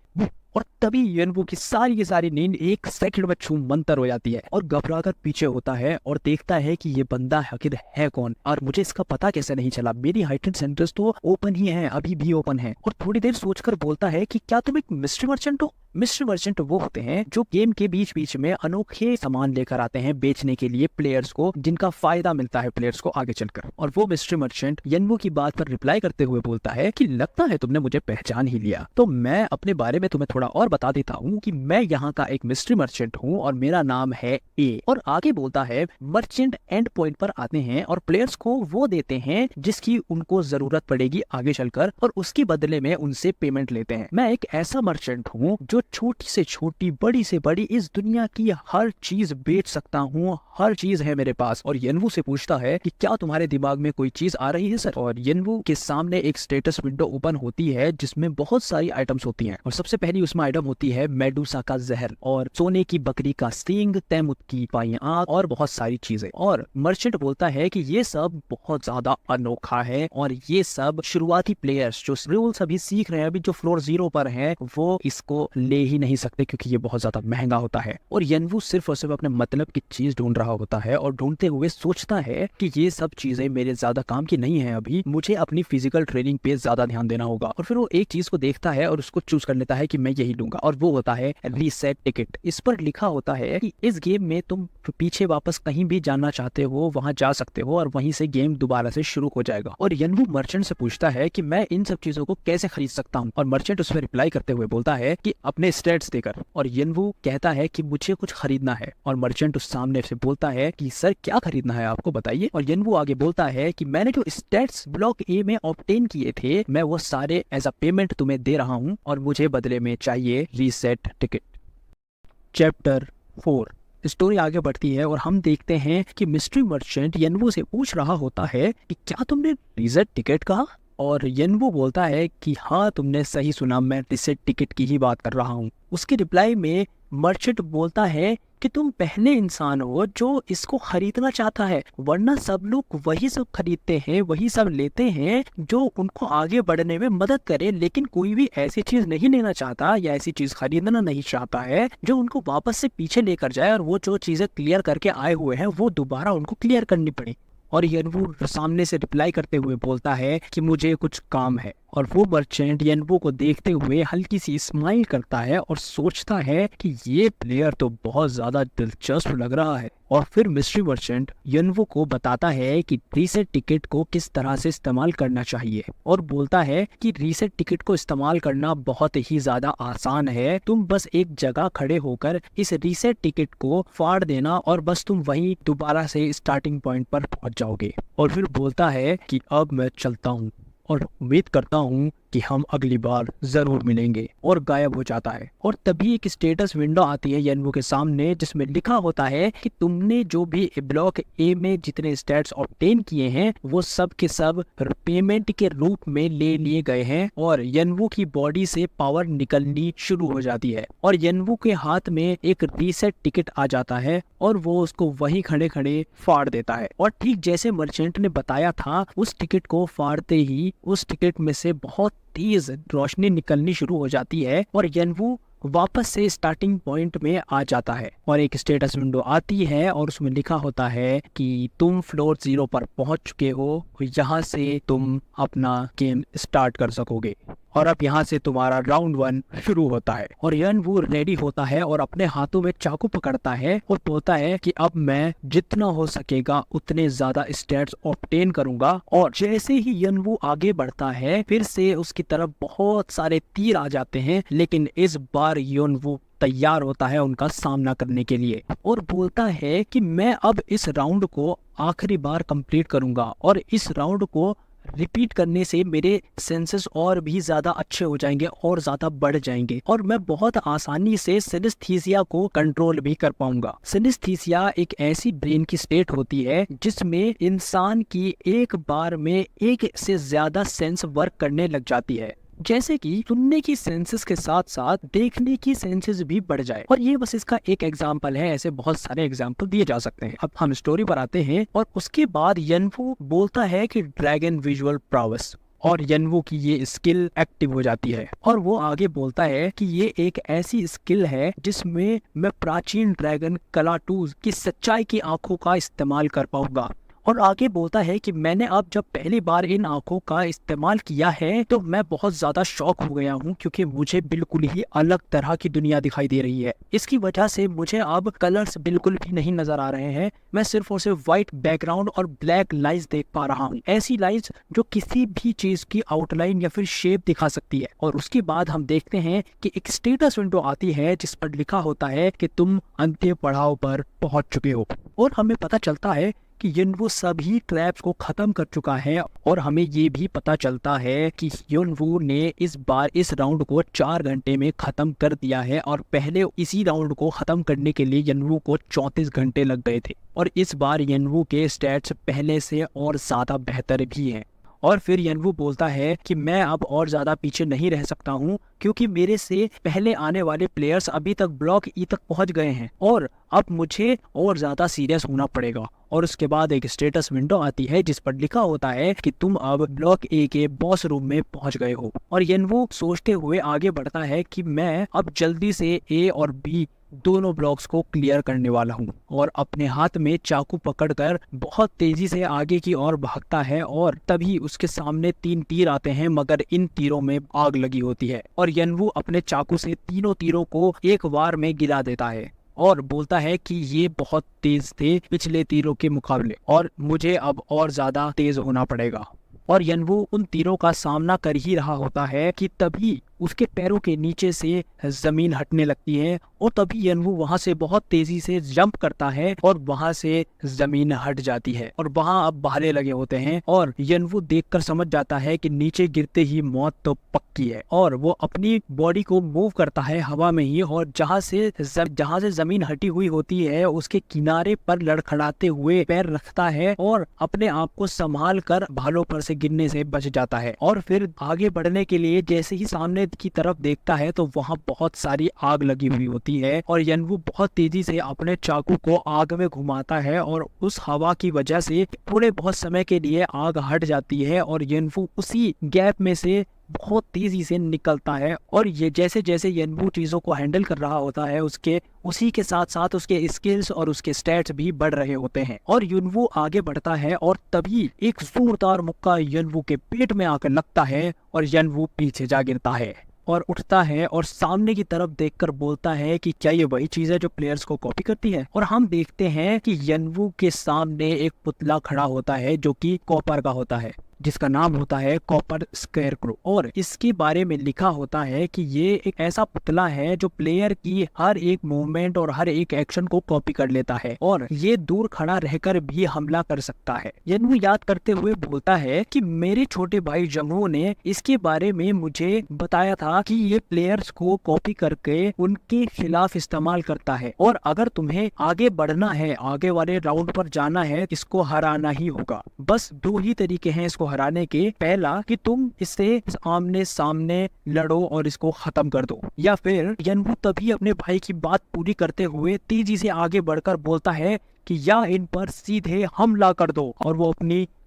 और तभी यनवू की सारी नींद एक सेकंड में छूम मंतर हो जाती है और घबराकर पीछे होता है और देखता है कि ये बंदा आखिर है कौन और मुझे इसका पता कैसे नहीं चला, मेरी हाइटेड सेंटर्स तो ओपन ही है, अभी भी ओपन है। और थोड़ी देर सोचकर बोलता है कि क्या तुम एक मिस्ट्री मर्चेंट हो। मिस्ट्री मर्चेंट वो होते हैं जो गेम के बीच बीच में अनोखे सामान लेकर आते हैं बेचने के लिए प्लेयर्स को, जिनका फायदा मिलता है प्लेयर्स को आगे चलकर। और वो मिस्ट्री मर्चेंट यनवू की बात पर रिप्लाई करते हुए बोलता है कि लगता है तुमने मुझे पहचान ही लिया, तो मैं अपने बारे में तुम्हें थोड़ा और बता देता हूँ कि मैं यहाँ का एक मिस्ट्री मर्चेंट हूँ और मेरा नाम है ए। और आगे बोलता है मर्चेंट एंड पॉइंट पर आते हैं और प्लेयर्स को वो देते हैं जिसकी उनको जरूरत पड़ेगी आगे चलकर और उसके बदले में उनसे पेमेंट लेते हैं। मैं एक ऐसा मर्चेंट हूँ जो छोटी से छोटी, बड़ी से बड़ी, इस दुनिया की हर चीज बेच सकता हूँ, हर चीज है मेरे पास। और यनवू से पूछता है कि क्या तुम्हारे दिमाग में कोई चीज आ रही है सर। और यनवू के सामने एक स्टेटस विंडो ओपन होती है जिसमें बहुत सारी आइटम्स होती हैं और सबसे पहली जिसमें आइटम होती है मेडूसा का जहर और सोने की बकरी का सींग, तैमूर की बाई आंख और बहुत सारी चीजें। और मर्चेंट बोलता है कि ये सब बहुत ज्यादा अनोखा है और ये सब शुरुआती प्लेयर्स जो रूल्स अभी सीख रहे हैं, अभी जो फ्लोर 0 पर है, वो इसको ले ही नहीं सकते क्योंकि ये बहुत ज्यादा महंगा होता है। और यनवू सिर्फ और सिर्फ अपने मतलब की चीज ढूंढ रहा होता है और ढूंढते हुए सोचता है कि ये सब चीजें मेरे ज्यादा काम की नहीं है, अभी मुझे अपनी फिजिकल ट्रेनिंग पे ज्यादा ध्यान देना होगा। और फिर वो एक चीज को देखता है और उसको चूज कर लेता है कि मैं यही लूंगा, और वो होता है रीसेट टिकट। इस पर लिखा होता है कि इस गेम में तुम पीछे वापस कहीं भी जाना चाहते हो वहां जा सकते हो और वहीं से गेम दोबारा से शुरू हो जाएगा। और यनवू मर्चेंट से पूछता है कि मैं इन सब चीजों को कैसे खरीद सकता हूँ, और मर्चेंट उस पर रिप्लाई करते हुए बोलता है कि अपने स्टेट्स देकर। और यनवू कहता है कि मुझे कुछ खरीदना है, और मर्चेंट उस सामने से बोलता है कि सर क्या खरीदना है आपको बताइए। और यनवू आगे बोलता है कि मैंने जो स्टेट्स ब्लॉक ए में ऑब्टेन किए थे, मैं वो सारे एज अ पेमेंट तुम्हें दे रहा हूँ और मुझे बदले में चाहिए रीसेट टिकट। चैप्टर 4। स्टोरी आगे बढ़ती है और हम देखते हैं कि मिस्ट्री मर्चेंट यनवू से पूछ रहा होता है कि क्या तुमने रीसेट टिकट कहा। और यनवू बोलता है कि हाँ तुमने सही सुना, मैं रीसेट टिकट की ही बात कर रहा हूँ। उसके रिप्लाई में मर्चेंट बोलता है कि तुम पहले इंसान हो जो इसको खरीदना चाहता है, वरना सब लोग वही सब खरीदते हैं, वही सब लेते हैं जो उनको आगे बढ़ने में मदद करे, लेकिन कोई भी ऐसी चीज नहीं लेना चाहता या ऐसी चीज खरीदना नहीं चाहता है जो उनको वापस से पीछे लेकर जाए और वो जो चीजें क्लियर करके आए हुए हैं वो दोबारा उनको क्लियर करनी पड़े। और यनवू सामने से रिप्लाई करते हुए बोलता है कि मुझे कुछ काम है। और वो मर्चेंट यनवू को देखते हुए हल्की सी स्माइल करता है और सोचता है कि ये प्लेयर तो बहुत ज्यादा दिलचस्प लग रहा है। और फिर मिस्ट्री मर्चेंट यनवू को बताता है कि रीसेट टिकट को किस तरह से इस्तेमाल करना चाहिए, और बोलता है कि रीसेट टिकट को इस्तेमाल करना बहुत ही ज्यादा आसान है। तुम बस एक जगह खड़े होकर इस रीसेट टिकट को फाड़ देना और बस तुम वहीं दोबारा से स्टार्टिंग पॉइंट पर पहुंच जाओगे। और फिर बोलता है कि अब मैं चलता हूँ और उम्मीद करता हूँ कि हम अगली बार जरूर मिलेंगे, और गायब हो जाता है। और तभी एक स्टेटस विंडो आती है यनवू के सामने जिसमें लिखा होता है कि तुमने जो भी ब्लॉक ए में जितने स्टेट्स ऑब्टेन किए हैं वो सब के सब पेमेंट के रूप में ले लिए गए हैं। और यनवू की बॉडी से पावर निकलनी शुरू हो जाती है और यनवू के हाथ में एक रीसेट टिकट आ जाता है और वो उसको वहीं खड़े खड़े फाड़ देता है। और ठीक जैसे मर्चेंट ने बताया था, उस टिकट को फाड़ते ही उस टिकट में से बहुत तेज रोशनी निकलनी शुरू हो जाती है और यनवू वापस से स्टार्टिंग पॉइंट में आ जाता है। और एक स्टेटस विंडो आती है और उसमें लिखा होता है कि तुम फ्लोर 0 पर पहुंच चुके हो, यहाँ से तुम अपना गेम स्टार्ट कर सकोगे। और अब यहाँ से तुम्हारा राउंड 1 शुरू होता है। और यनवू रेडी होता है और अपने हाथों में चाकू पकड़ता है और बोलता है कि अब मैं जितना हो सकेगा उतने ज्यादा स्टेट्स ऑब्टेन करूंगा। और जैसे ही यनवू आगे बढ़ता है फिर से उसकी तरफ बहुत सारे तीर आ जाते हैं, लेकिन इस बार यनवू तैयार होता है उनका सामना करने के लिए और बोलता है कि मैं अब इस राउंड को आखिरी बार कंप्लीट करूंगा और इस राउंड को रिपीट करने से मेरे सेंसेस और भी ज्यादा अच्छे हो जाएंगे और ज्यादा बढ़ जाएंगे और मैं बहुत आसानी से सिनेस्थीसिया को कंट्रोल भी कर पाऊंगा। सिनेस्थीसिया एक ऐसी ब्रेन की स्टेट होती है जिसमें इंसान की एक बार में एक से ज्यादा सेंस वर्क करने लग जाती है, जैसे कि सुनने की सेंसेस के साथ साथ देखने की सेंसेस भी बढ़ जाए। और ये बस इसका एक एग्जांपल है, ऐसे बहुत सारे एग्जांपल दिए जा सकते हैं। अब हम स्टोरी पर आते हैं और उसके बाद यनवू बोलता है कि ड्रैगन विजुअल प्रावस, और यनवू की ये स्किल एक्टिव हो जाती है और वो आगे बोलता है कि ये एक ऐसी स्किल है जिसमें मैं प्राचीन ड्रैगन कलाटूज की सच्चाई की आंखों का इस्तेमाल कर पाऊंगा। और आगे बोलता है कि मैंने अब जब पहली बार इन आंखों का इस्तेमाल किया है तो मैं बहुत ज्यादा शॉक हो गया हूँ, क्योंकि मुझे बिल्कुल ही अलग तरह की दुनिया दिखाई दे रही है। इसकी वजह से मुझे अब कलर्स बिल्कुल भी नहीं नजर आ रहे हैं, मैं सिर्फ और सिर्फ व्हाइट बैकग्राउंड और ब्लैक लाइंस देख पा रहा हूँ, ऐसी लाइंस जो किसी भी चीज की आउटलाइन या फिर शेप दिखा सकती है। और उसके बाद हम देखते हैं कि एक स्टेटस विंडो आती है जिस पर लिखा होता है कि तुम अंतिम पड़ाव पर पहुंच चुके हो, और हमें पता चलता है कि यनवू सभी ट्रैप्स को खत्म कर चुका है। और हमें ये भी पता चलता है कि यनवू ने इस बार इस राउंड को 4 घंटे में खत्म कर दिया है, और पहले इसी राउंड को खत्म करने के लिए यनवू को 34 घंटे लग गए थे। और इस बार यनवू के स्टैट्स पहले से और ज्यादा बेहतर भी हैं। और फिर यनवू बोलता है कि मैं अब और ज्यादा पीछे नहीं रह सकता हूँ, क्योंकि मेरे से पहले आने वाले प्लेयर्स अभी तक ब्लॉक ई तक पहुंच गए हैं और अब मुझे और ज्यादा सीरियस होना पड़ेगा। और उसके बाद एक स्टेटस विंडो आती है जिस पर लिखा होता है कि तुम अब ब्लॉक ए के बॉस रूम में पहुंच गए हो। और यनवू सोचते हुए आगे बढ़ता है कि मैं अब जल्दी से ए और बी दोनों ब्लॉक्स को क्लियर करने वाला हूँ, और अपने हाथ में चाकू पकड़कर बहुत तेजी से आगे की ओर भागता है। और तभी उसके सामने 3 तीर आते हैं, मगर इन तीरों में आग लगी होती है और यनवू अपने चाकू से तीनों तीरों को एक बार में गिरा देता है और बोलता है कि ये बहुत तेज थे पिछले तीरों के मुकाबले और मुझे अब और ज्यादा तेज होना पड़ेगा। और यनवू उन तीरों का सामना कर ही रहा होता है कि तभी उसके पैरों के नीचे से जमीन हटने लगती है और तभी यनवू वहां से बहुत तेजी से जंप करता है और वहां से जमीन हट जाती है और वहां अब भाले लगे होते हैं। और यनवू देखकर समझ जाता है कि नीचे गिरते ही मौत तो पक्की है और वो अपनी बॉडी को मूव करता है हवा में ही, और जहां से जमीन हटी हुई होती है उसके किनारे पर लड़खड़ाते हुए पैर रखता है और अपने आप को संभाल कर भालों पर से गिरने से बच जाता है। और फिर आगे बढ़ने के लिए जैसे ही सामने की तरफ देखता है तो वहां बहुत सारी आग लगी हुई होती है और यनवू बहुत तेजी से अपने चाकू को आग में घुमाता है और उस हवा की वजह से थोड़े बहुत समय के लिए आग हट जाती है और यनवू उसी गैप में से बहुत तेजी से निकलता है। और ये जैसे जैसे यनवू चीजों को हैंडल कर रहा होता है उसी के साथ साथ उसके स्किल्स और उसके स्टैट्स भी बढ़ रहे होते हैं और यनवू आगे बढ़ता है और तभी एक जोरदार मुक्का यनवू के पेट में आकर लगता है और यनवू पीछे जा गिरता है और उठता है और सामने की तरफ देखकर बोलता है कि क्या ये वही चीज है जो प्लेयर्स को कॉपी करती है। और हम देखते हैं कि यनवू के सामने एक पुतला खड़ा होता है जो कि कॉपर का होता है, जिसका नाम होता है कॉपर स्केयरक्रो। और इसके बारे में लिखा होता है कि ये एक ऐसा पुतला है जो प्लेयर की हर एक मूवमेंट और हर एक एक्शन को कॉपी कर लेता है और ये दूर खड़ा रहकर भी हमला कर सकता है। यनवू याद करते हुए बोलता है कि मेरे छोटे भाई जंगू ने इसके बारे में मुझे बताया था कि ये प्लेयर्स को कॉपी करके उनके खिलाफ इस्तेमाल करता है और अगर तुम्हें आगे बढ़ना है, आगे वाले राउंड पर जाना है, इसको हराना ही होगा। बस 2 ही तरीके हैं इसको हराने के, पहला कि तुम इससे आमने सामने लड़ो और इसको खत्म कर दो, या फिर यनवू तभी अपने भाई की बात पूरी करते हुए तेजी से आगे बढ़कर बोलता है कि या इन पर सीधे हमला कर दो। और वो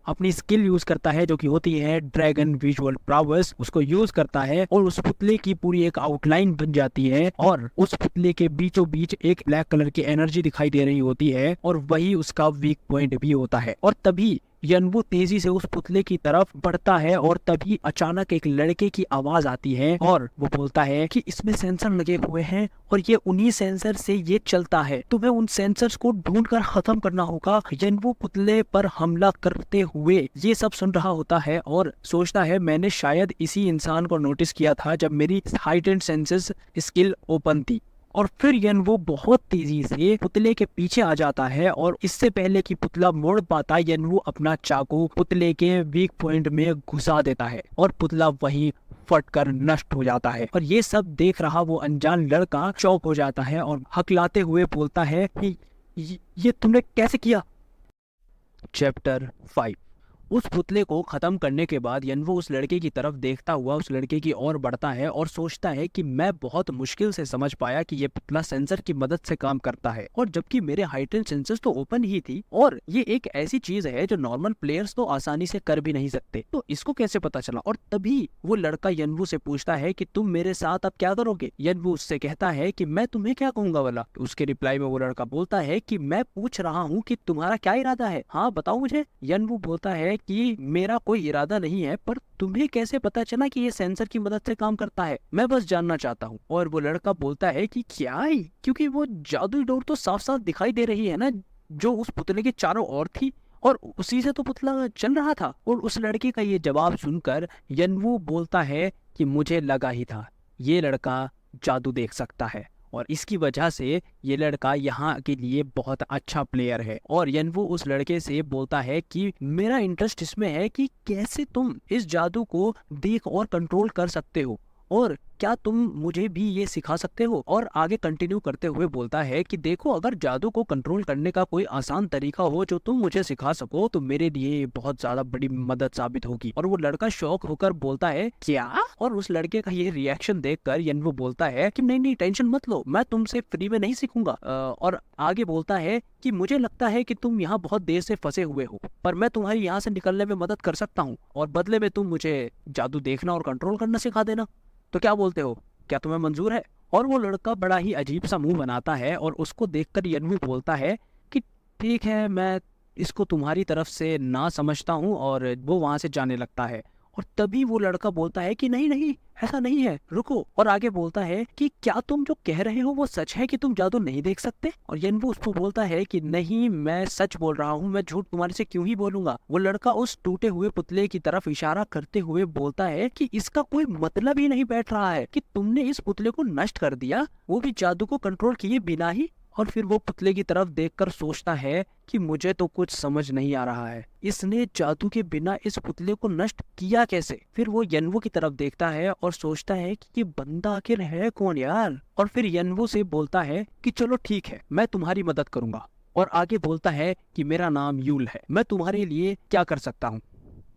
अपनी स्किल यूज करता है जो कि होती है ड्रैगन विजुअल प्रावर्स, उसको यूज करता है और उस पुतले की पूरी एक आउटलाइन बन जाती है और उस पुतले के बीचों बीच एक ब्लैक कलर की एनर्जी दिखाई दे रही होती है और वही उसका वीक पॉइंट भी होता है। और तभी यनवू तेजी से उस पुतले की तरफ बढ़ता है और तभी अचानक एक लड़के की आवाज आती है और वो बोलता है कि इसमें सेंसर लगे हुए हैं और ये उन्हीं सेंसर से ये चलता है, तुम्हें उन सेंसर्स को ढूंढकर खत्म करना होगा। यनवू पुतले पर हमला करते हुए ये सब सुन रहा होता है और सोचता है मैंने शायद इसी इंसान को नोटिस किया था जब मेरी हाइटेंड सेंसेस स्किल ओपन थी। और फिर यनवू बहुत तेजी से पुतले के पीछे आ जाता है और इससे पहले कि पुतला मुड़ पाता यनवू अपना चाकू पुतले के वीक पॉइंट में घुसा देता है और पुतला वहीं फटकर नष्ट हो जाता है। और ये सब देख रहा वो अनजान लड़का चौंक हो जाता है और हकलाते हुए बोलता है कि ये तुमने कैसे किया। चैप्टर 5। उस पुतले को खत्म करने के बाद यनवू उस लड़के की तरफ देखता हुआ उस लड़के की ओर बढ़ता है और सोचता है कि मैं बहुत मुश्किल से समझ पाया कि ये पुतला सेंसर की मदद से काम करता है, और जबकि मेरे हाइटेंड सेंसर्स तो ओपन ही थी और ये एक ऐसी चीज है जो नॉर्मल प्लेयर्स तो आसानी से कर भी नहीं सकते, तो इसको कैसे पता चला। और तभी वो लड़का यनवू से पूछता है कि तुम मेरे साथ अब क्या करोगे। यनवू उससे कहता है कि मैं तुम्हें क्या कहूंगा वाला। उसके रिप्लाई में वो लड़का बोलता है कि मैं पूछ रहा हूँ कि तुम्हारा क्या इरादा है, हाँ बताओ मुझे। यनवू बोलता है कि मेरा कोई इरादा नहीं है, पर तुम्हें कैसे पता चला कि ये सेंसर की मदद से काम करता है, मैं बस जानना चाहता हूँ। और वो लड़का बोलता है कि क्या है, क्योंकि वो जादुई डोर तो साफ साफ दिखाई दे रही है ना जो उस पुतले के चारों ओर थी और उसी से तो पुतला चल रहा था। और उस लड़के का ये जवाब सुनकर यनवू बोलता है कि मुझे लगा ही था ये लड़का जादू देख सकता है और इसकी वजह से ये लड़का यहाँ के लिए बहुत अच्छा प्लेयर है। और यनवू उस लड़के से बोलता है कि मेरा इंटरेस्ट इसमें है कि कैसे तुम इस जादू को देख और कंट्रोल कर सकते हो और क्या तुम मुझे भी ये सिखा सकते हो? और आगे कंटिन्यू करते हुए बोलता है कि देखो, अगर जादू को कंट्रोल करने का कोई आसान तरीका हो जो तुम मुझे सिखा सको तो मेरे लिए बहुत ज्यादा बड़ी मदद साबित होगी। और वो लड़का शॉक होकर बोलता है क्या? और उस लड़के का ये रिएक्शन देखकर यनवो बोलता है कि नहीं नहीं, टेंशन मत लो, मैं तुमसे फ्री में नहीं सीखूंगा। और आगे बोलता है कि मुझे लगता है कि तुम यहाँ बहुत देर से फंसे हुए हो, पर मैं तुम्हारी यहाँ से निकलने में मदद कर सकता हूँ और बदले में तुम मुझे जादू देखना और कंट्रोल करना सिखा देना। तो क्या बोलते हो, क्या तुम्हें मंजूर है? और वो लड़का बड़ा ही अजीब सा मुंह बनाता है और उसको देखकर यनवो बोलता है कि ठीक है, मैं इसको तुम्हारी तरफ से ना समझता हूँ, और वो वहां से जाने लगता है। और तभी वो लड़का बोलता है कि नहीं नहीं, ऐसा नहीं है, रुको। और आगे बोलता है कि क्या तुम जो कह रहे हो वो सच है कि तुम जादू नहीं देख सकते? और यनवो उसको बोलता है कि नहीं, मैं सच बोल रहा हूँ, मैं झूठ तुम्हारे से क्यों ही बोलूंगा। वो लड़का उस टूटे हुए पुतले की तरफ इशारा करते हुए बोलता है कि इसका कोई मतलब ही नहीं बैठ रहा है कि तुमने इस पुतले को नष्ट कर दिया, वो भी जादू को कंट्रोल किए बिना ही। और फिर वो पुतले की तरफ देखकर सोचता है कि मुझे तो कुछ समझ नहीं आ रहा है, इसने जादू के बिना इस पुतले को नष्ट किया कैसे? फिर वो यनवो की तरफ देखता है और सोचता है कि ये बंदा आखिर है कौन यार। और फिर यनवो से बोलता है कि चलो ठीक है, मैं तुम्हारी मदद करूंगा। और आगे बोलता है कि मेरा नाम यूल है, मैं तुम्हारे लिए क्या कर सकता हूँ?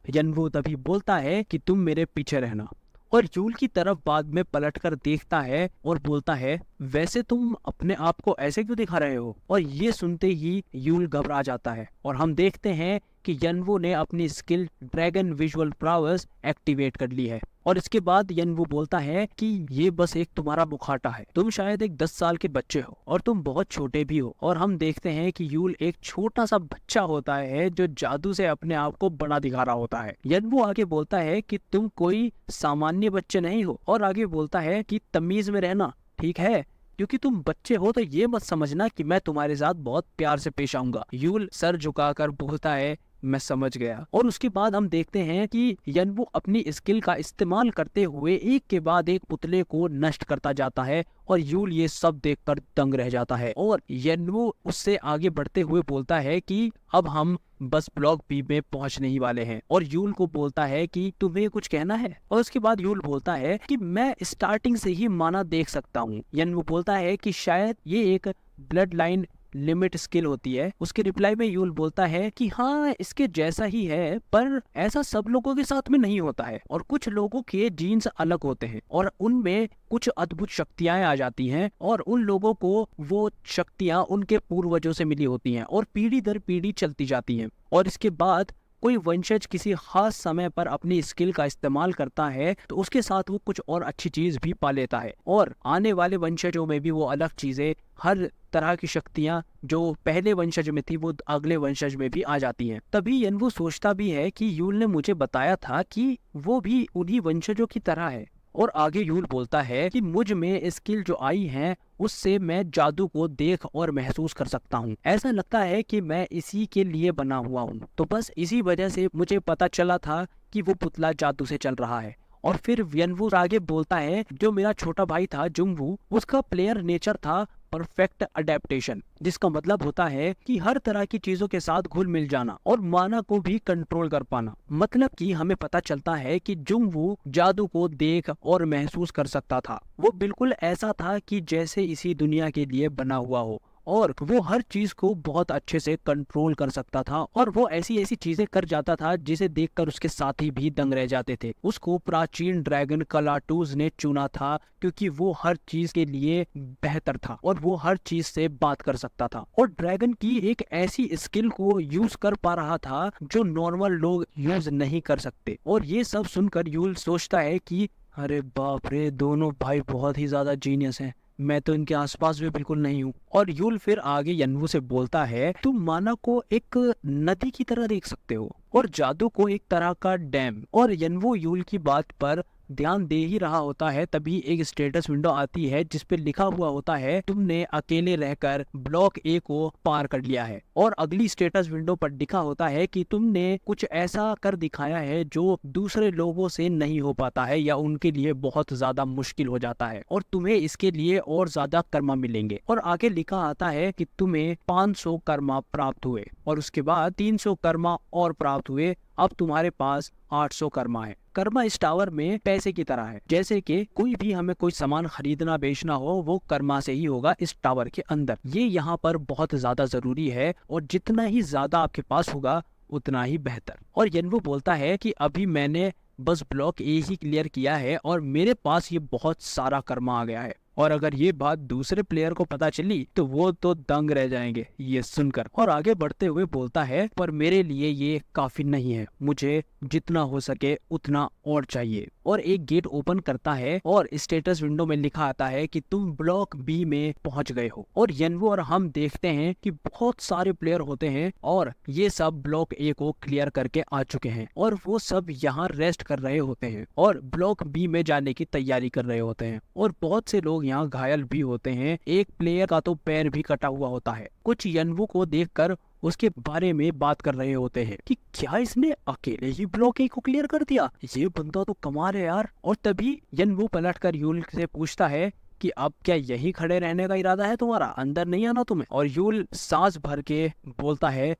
यनवो तभी बोलता है कि तुम मेरे पीछे रहना। और यूल की तरफ बाद में पलटकर देखता है और बोलता है वैसे तुम अपने आप को ऐसे क्यों दिखा रहे हो? और ये सुनते ही यूल घबरा जाता है और हम देखते हैं कि यनवो ने अपनी skill dragon visual powers activate कर ली है। और इसके बाद यनवो बोलता है कि ये बस एक तुम्हारा मुखौटा है, तुम शायद एक 10 साल के बच्चे हो और तुम बहुत छोटे भी हो। और हम देखते हैं कि यूल एक छोटा सा बच्चा होता है जो जादू से अपने आप को बड़ा दिखा रहा होता है। यनवो आगे बोलता है कि तुम कोई सामान्य बच्चे नहीं हो, और आगे बोलता है कि तमीज में रहना, ठीक है? क्योंकि तुम बच्चे हो तो ये मत समझना कि मैं तुम्हारे साथ बहुत प्यार से पेश आऊंगा। यूल सर झुकाकर बोलता है मैं समझ गया। और उसके बाद हम देखते हैं कि यनवो अपनी स्किल का इस्तेमाल करते हुए एक के बाद एक पुतले को नष्ट करता जाता है और यूल ये सब देखकर दंग रह जाता है। और यनवो उससे आगे बढ़ते हुए बोलता है कि अब हम बस ब्लॉक बी में पहुंचने ही वाले हैं। और यूल को बोलता है कि तुम्हें कुछ कहना है? और उसके बाद यूल बोलता है कि मैं स्टार्टिंग से ही माना देख सकता हूँ। यनवो बोलता है कि शायद ये एक ब्लड लाइन लिमिट स्किल होती है। उसके रिप्लाई में यूल बोलता है कि हाँ, इसके जैसा ही है, पर ऐसा सब लोगों के साथ में नहीं होता है और कुछ लोगों के जीन्स अलग होते हैं और उनमें कुछ अद्भुत शक्तियां आ जाती हैं और उन लोगों को वो शक्तियां उनके पूर्वजों से मिली होती हैं और पीढ़ी दर पीढ़ी चलती जाती हैं। और इसके बाद कोई वंशज किसी खास समय पर अपनी स्किल का इस्तेमाल करता है तो उसके साथ वो कुछ और अच्छी चीज भी पा लेता है और आने वाले वंशजों में भी वो अलग चीजें, हर तरह की शक्तियां जो पहले वंशज में थी वो अगले वंशज में भी आ जाती हैं। तभी यनवो सोचता भी है कि यूल ने मुझे बताया था कि वो भी उन्हीं वंशजों की तरह है। और आगे यूल बोलता है कि मुझ में स्किल जो आई है उससे मैं जादू को देख और महसूस कर सकता हूँ। ऐसा लगता है कि मैं इसी के लिए बना हुआ हूँ। तो बस इसी वजह से मुझे पता चला था कि वो पुतला जादू से चल रहा है। और फिर यनवो आगे बोलता है जो मेरा छोटा भाई था जुंगवू, उसका प्लेयर नेचर था परफेक्ट अडेप्टेशन, जिसका मतलब होता है कि हर तरह की चीजों के साथ घुल मिल जाना और माना को भी कंट्रोल कर पाना। मतलब कि हमें पता चलता है कि जुंगवू जादू को देख और महसूस कर सकता था। वो बिल्कुल ऐसा था कि जैसे इसी दुनिया के लिए बना हुआ हो और वो हर चीज को बहुत अच्छे से कंट्रोल कर सकता था और वो ऐसी ऐसी चीजें कर जाता था जिसे देखकर उसके साथी भी दंग रह जाते थे। उसको प्राचीन ड्रैगन कलाटूज ने चुना था क्योंकि वो हर चीज के लिए बेहतर था और वो हर चीज से बात कर सकता था और ड्रैगन की एक ऐसी स्किल को यूज कर पा रहा था जो नॉर्मल लोग यूज नहीं कर सकते। और ये सब सुनकर यूल सोचता है कि अरे बाप रे, दोनों भाई बहुत ही ज्यादा जीनियस हैं, मैं तो इनके आसपास भी बिल्कुल नहीं हूँ। और यूल फिर आगे यनवो से बोलता है तुम माना को एक नदी की तरह देख सकते हो और जादू को एक तरह का डैम। और यनवो यूल की बात पर ध्यान दे ही रहा होता है तभी एक स्टेटस विंडो आती है जिसपे लिखा हुआ होता है तुमने अकेले रहकर ब्लॉक ए को पार कर लिया है। और अगली स्टेटस विंडो पर लिखा होता है कि तुमने कुछ ऐसा कर दिखाया है जो दूसरे लोगों से नहीं हो पाता है या उनके लिए बहुत ज्यादा मुश्किल हो जाता है और तुम्हें इसके लिए और ज्यादा कर्मा मिलेंगे। और आगे लिखा आता है कि तुम्हें 500 कर्मा प्राप्त हुए और उसके बाद 300 कर्मा और प्राप्त हुए, अब तुम्हारे पास 800 कर्मा है। कर्मा इस टावर में पैसे की तरह है, जैसे कि कोई भी हमें कोई सामान खरीदना बेचना हो वो कर्मा से ही होगा इस टावर के अंदर। ये यहाँ पर बहुत ज्यादा जरूरी है और जितना ही ज्यादा आपके पास होगा उतना ही बेहतर। और यनवो बोलता है कि अभी मैंने बस ब्लॉक ए ही क्लियर किया है और मेरे पास ये बहुत सारा कर्मा आ गया है, और अगर ये बात दूसरे प्लेयर को पता चली तो वो तो दंग रह जाएंगे ये सुनकर। और आगे बढ़ते हुए बोलता है पर मेरे लिए ये काफी नहीं है, मुझे जितना हो सके उतना और चाहिए। और एक गेट ओपन करता है और स्टेटस विंडो में लिखा आता है कि तुम ब्लॉक बी में पहुंच गए हो। और यनवो और हम देखते हैं कि बहुत सारे प्लेयर होते हैं और ये सब ब्लॉक ए को क्लियर करके आ चुके हैं और वो सब यहाँ रेस्ट कर रहे होते हैं और ब्लॉक बी में जाने की तैयारी कर रहे होते हैं। और बहुत से लोग यहाँ घायल भी होते हैं, एक प्लेयर का तो पैर भी कटा हुआ होता है। कुछ यनवो को देखकर उसके बारे में बात कर रहे होते हैं कि क्या इसने अकेले ही ब्लॉक ए को क्लियर कर दिया, ये बंदा तो कमाल है यार। और तभी यनवो पलटकर यूल से पूछता है कि अब क्या यही खड़े रहने का इरादा है तुम्हारा, अंदर नहीं आना तुम्हें? और यूल सांस भर के बोलता है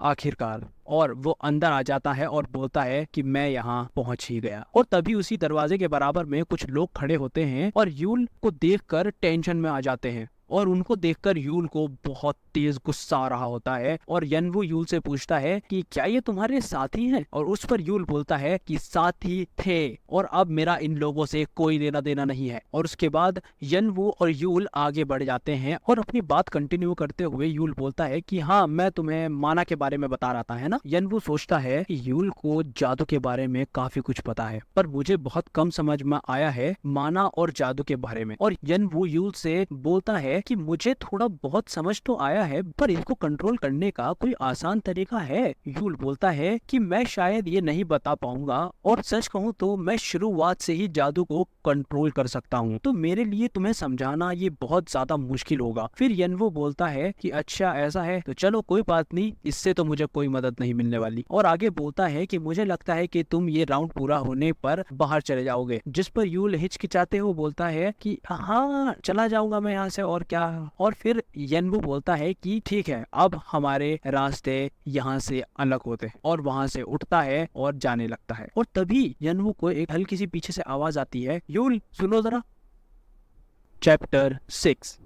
आखिरकार, और वो अंदर आ जाता है और बोलता है कि मैं यहाँ पहुंच ही गया। और तभी उसी दरवाजे के बराबर में कुछ लोग खड़े होते हैं और यूल को देखकर टेंशन में आ जाते हैं और उनको देखकर यूल को बहुत तेज गुस्सा आ रहा होता है। और यनवो यूल से पूछता है कि क्या ये तुम्हारे साथी हैं? और उस पर यूल बोलता है कि साथी थे और अब मेरा इन लोगों से कोई लेना देना नहीं है। और उसके बाद यनवो और यूल आगे बढ़ जाते हैं और अपनी बात कंटिन्यू करते हुए यूल बोलता है कि हाँ, मैं तुम्हें माना के बारे में बता रहा था, है ना? यनवो सोचता है कि यूल को जादू के बारे में काफी कुछ पता है पर मुझे बहुत कम समझ में आया है माना और जादू के बारे में। और यनवो यूल से बोलता है कि मुझे थोड़ा बहुत समझ तो आया है पर इसको कंट्रोल करने का कोई आसान तरीका है? यूल बोलता है कि मैं शायद ये नहीं बता पाऊंगा और सच कहूँ तो मैं शुरुआत से ही जादू को कंट्रोल कर सकता हूँ, तो मेरे लिए तुम्हें समझाना ये बहुत ज्यादा मुश्किल होगा। फिर यनवो बोलता है कि अच्छा ऐसा है तो चलो कोई बात नहीं, इससे तो मुझे कोई मदद नहीं मिलने वाली। और आगे बोलता है कि मुझे लगता है कि तुम ये राउंड पूरा होने पर बाहर चले जाओगे, जिस पर यूल हिचकिचाते हुए बोलता है कि हाँ चला जाऊंगा मैं यहाँ से और क्या। और फिर यनवो बोलता है कि ठीक है अब हमारे रास्ते यहाँ से अलग होते हैं और वहां से उठता है और जाने लगता है। और तभी यनवो को एक हल्की सी पीछे से आवाज आती है, यूल सुनो जरा। चैप्टर 6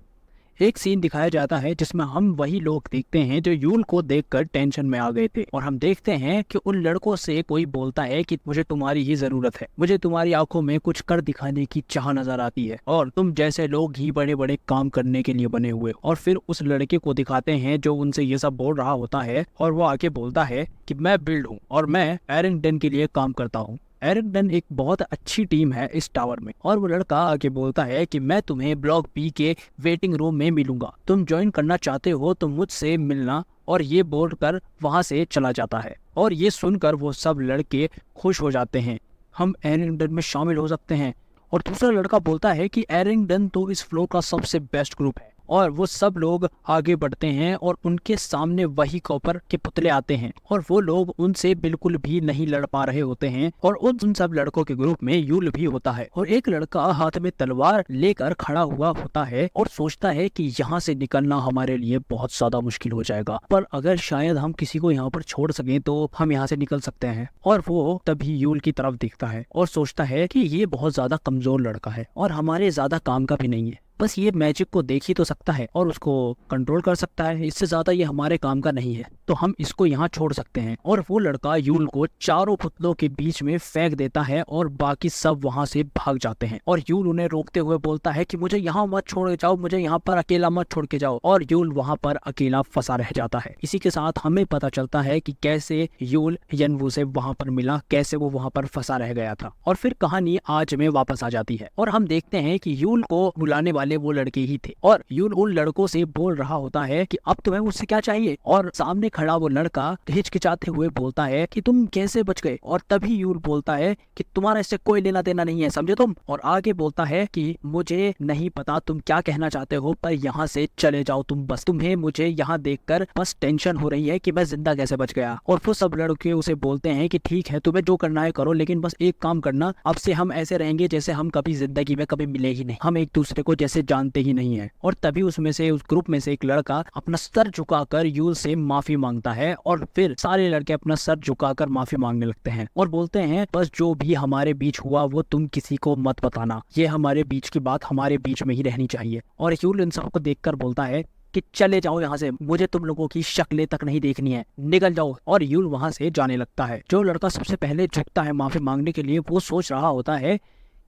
एक सीन दिखाया जाता है जिसमें हम वही लोग देखते हैं जो यूल को देखकर टेंशन में आ गए थे। और हम देखते हैं कि उन लड़कों से कोई बोलता है कि मुझे तुम्हारी ही जरूरत है, मुझे तुम्हारी आंखों में कुछ कर दिखाने की चाह नजर आती है और तुम जैसे लोग ही बड़े बड़े काम करने के लिए बने हुए। और फिर उस लड़के को दिखाते हैं जो उनसे ये सब बोल रहा होता है और वो आके बोलता है कि मैं बिल्ड हूँ और मैं एरिंगडन के लिए काम करता हूँ। एरिंगडन एक बहुत अच्छी टीम है इस टावर में। और वो लड़का आके बोलता है कि मैं तुम्हें ब्लॉक बी के वेटिंग रूम में मिलूंगा, तुम ज्वाइन करना चाहते हो तो मुझसे मिलना। और ये बोलकर वहां से चला जाता है। और ये सुनकर वो सब लड़के खुश हो जाते हैं, हम एरिंगडन में शामिल हो सकते हैं। और दूसरा लड़का बोलता है कि एरिंगडन तो इस फ्लोर का सबसे बेस्ट ग्रुप है। और वो सब लोग आगे बढ़ते हैं और उनके सामने वही कॉपर के पुतले आते हैं और वो लोग उनसे बिल्कुल भी नहीं लड़ पा रहे होते हैं। और उन सब लड़कों के ग्रुप में यूल भी होता है और एक लड़का हाथ में तलवार लेकर खड़ा हुआ होता है और सोचता है कि यहाँ से निकलना हमारे लिए बहुत ज्यादा मुश्किल हो जाएगा, पर अगर शायद हम किसी को यहाँ पर छोड़ सकें तो हम यहाँ से निकल सकते हैं। और वो तभी यूल की तरफ देखता है और सोचता है कि ये बहुत ज्यादा कमजोर लड़का है और हमारे ज्यादा काम का भी नहीं है, बस ये मैजिक को देख ही तो सकता है और उसको कंट्रोल कर सकता है, इससे ज्यादा ये हमारे काम का नहीं है, तो हम इसको यहाँ छोड़ सकते हैं। और वो लड़का यूल को चारों पुतलों के बीच में फेंक देता है और बाकी सब वहां से भाग जाते हैं। और यूल उन्हें रोकते हुए बोलता है कि मुझे यहाँ मत छोड़ के जाओ, मुझे यहाँ पर अकेला मत छोड़ के जाओ। और यूल वहां पर अकेला फंसा रह जाता है। इसी के साथ हमें पता चलता है कि कैसे यूल यनवो से वहां पर मिला, कैसे वो वहां पर फंसा रह गया था। और फिर कहानी आज में वापस आ जाती है और हम देखते हैं कि यूल को बुलाने वाले वो लड़के ही थे और यूल उन लड़कों से बोल रहा होता है कि अब तुम्हें मुझसे क्या चाहिए। और सामने खड़ा वो लड़का हिचकिचाते हुए बोलता है कि तुम कैसे बच गए। और तभी यूल बोलता है कि तुम्हारा इससे कोई लेना देना नहीं है, समझे तुम। और आगे बोलता है कि मुझे नहीं पता तुम क्या कहना चाहते हो, पर यहाँ से चले जाओ तुम, बस तुम्हें मुझे यहाँ देखकर बस टेंशन हो रही है कि मैं जिंदा कैसे बच गया। और वो सब लड़के उसे बोलते हैं कि ठीक है तुम्हें जो करना है करो, लेकिन बस एक काम करना, अब से हम ऐसे रहेंगे जैसे हम कभी जिंदगी में कभी मिले ही नहीं, हम एक दूसरे को जैसे जानते ही नहीं है। और तभी उसमें से उस ग्रुप में से एक लड़का अपना सर झुकाकर यूल से माफी मांगता है और फिर सारे लड़के अपना सर झुकाकर माफी मांगने लगते हैं और बोलते हैं बस जो भी हमारे बीच हुआ वो तुम किसी को मत बताना, ये हमारे बीच की बात हमारे बीच में ही रहनी चाहिए। और यूल इन सबको देखकर बोलता है कि चले जाओ यहाँ से, मुझे तुम लोगों की शक्लें तक नहीं देखनी है, निकल जाओ। और यूल वहां से जाने लगता है। जो लड़का सबसे पहले झुकता है माफी मांगने के लिए वो सोच रहा होता है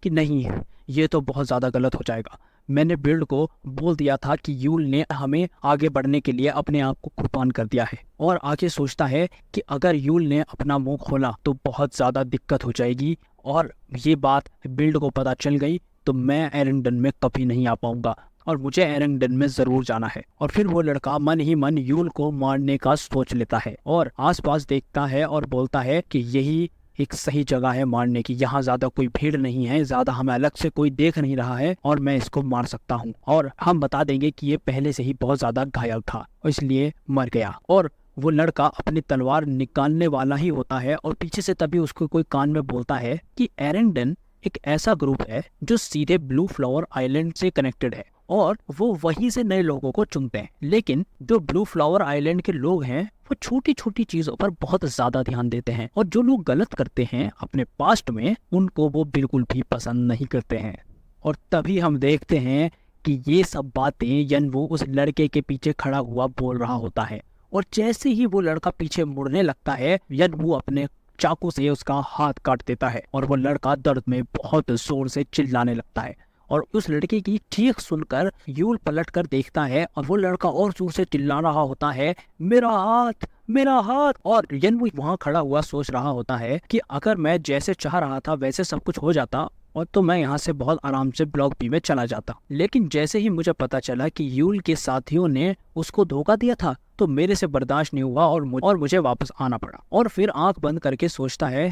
कि नहीं, ये तो बहुत ज्यादा गलत हो जाएगा। मैंने बिल्ड को बोल दिया था कि यूल ने हमें आगे बढ़ने के लिए अपने आप को कुर्बान कर दिया है। और आगे सोचता है कि अगर यूल ने अपना मुंह खोला तो बहुत ज्यादा दिक्कत हो जाएगी और ये बात बिल्ड को पता चल गई तो मैं एरिंगडन में कभी नहीं आ पाऊंगा और मुझे एरिंगडन में जरूर जाना है। और फिर वो लड़का मन ही मन यूल को मारने का सोच लेता है और आसपास देखता है और बोलता है कि यही एक सही जगह है मारने की, यहाँ ज्यादा कोई भीड़ नहीं है, ज्यादा हमें अलग से कोई देख नहीं रहा है और मैं इसको मार सकता हूँ। और हम बता देंगे कि ये पहले से ही बहुत ज्यादा घायल था इसलिए मर गया। और वो लड़का अपनी तलवार निकालने वाला ही होता है और पीछे से तभी उसको कोई कान में बोलता है कि एरिंगडन एक ऐसा ग्रुप है जो सीधे ब्लू फ्लावर आइलैंड से कनेक्टेड है और वो वहीं से नए लोगों को चुनते हैं। लेकिन जो ब्लू फ्लावर आइलैंड के लोग हैं वो छोटी छोटी चीजों पर बहुत ज्यादा ध्यान देते हैं और जो लोग गलत करते हैं अपने पास्ट में उनको वो बिल्कुल भी पसंद नहीं करते हैं। और तभी हम देखते हैं कि ये सब बातें यनवो उस लड़के के पीछे खड़ा हुआ बोल रहा होता है और जैसे ही वो लड़का पीछे मुड़ने लगता है यनवो अपने चाकू से उसका हाथ काट देता है और वो लड़का दर्द में बहुत जोर से चिल्लाने लगता है। और उस लड़के की चीख सुनकर यूल पलट कर देखता है और वो लड़का और जोर से चिल्ला रहा होता है, मेरा हाथ, मेरा हाथ। और यनवो वहां खड़ा हुआ सोच रहा होता है कि अगर मैं जैसे चाह रहा था वैसे सब कुछ हो जाता और तो मैं यहाँ से बहुत आराम से ब्लॉक बी में चला जाता। लेकिन जैसे ही मुझे पता चला कि यूल के साथियों ने उसको धोखा दिया था तो मेरे से बर्दाश्त नहीं हुआ और मुझे वापस आना पड़ा। और फिर आंख बंद करके सोचता है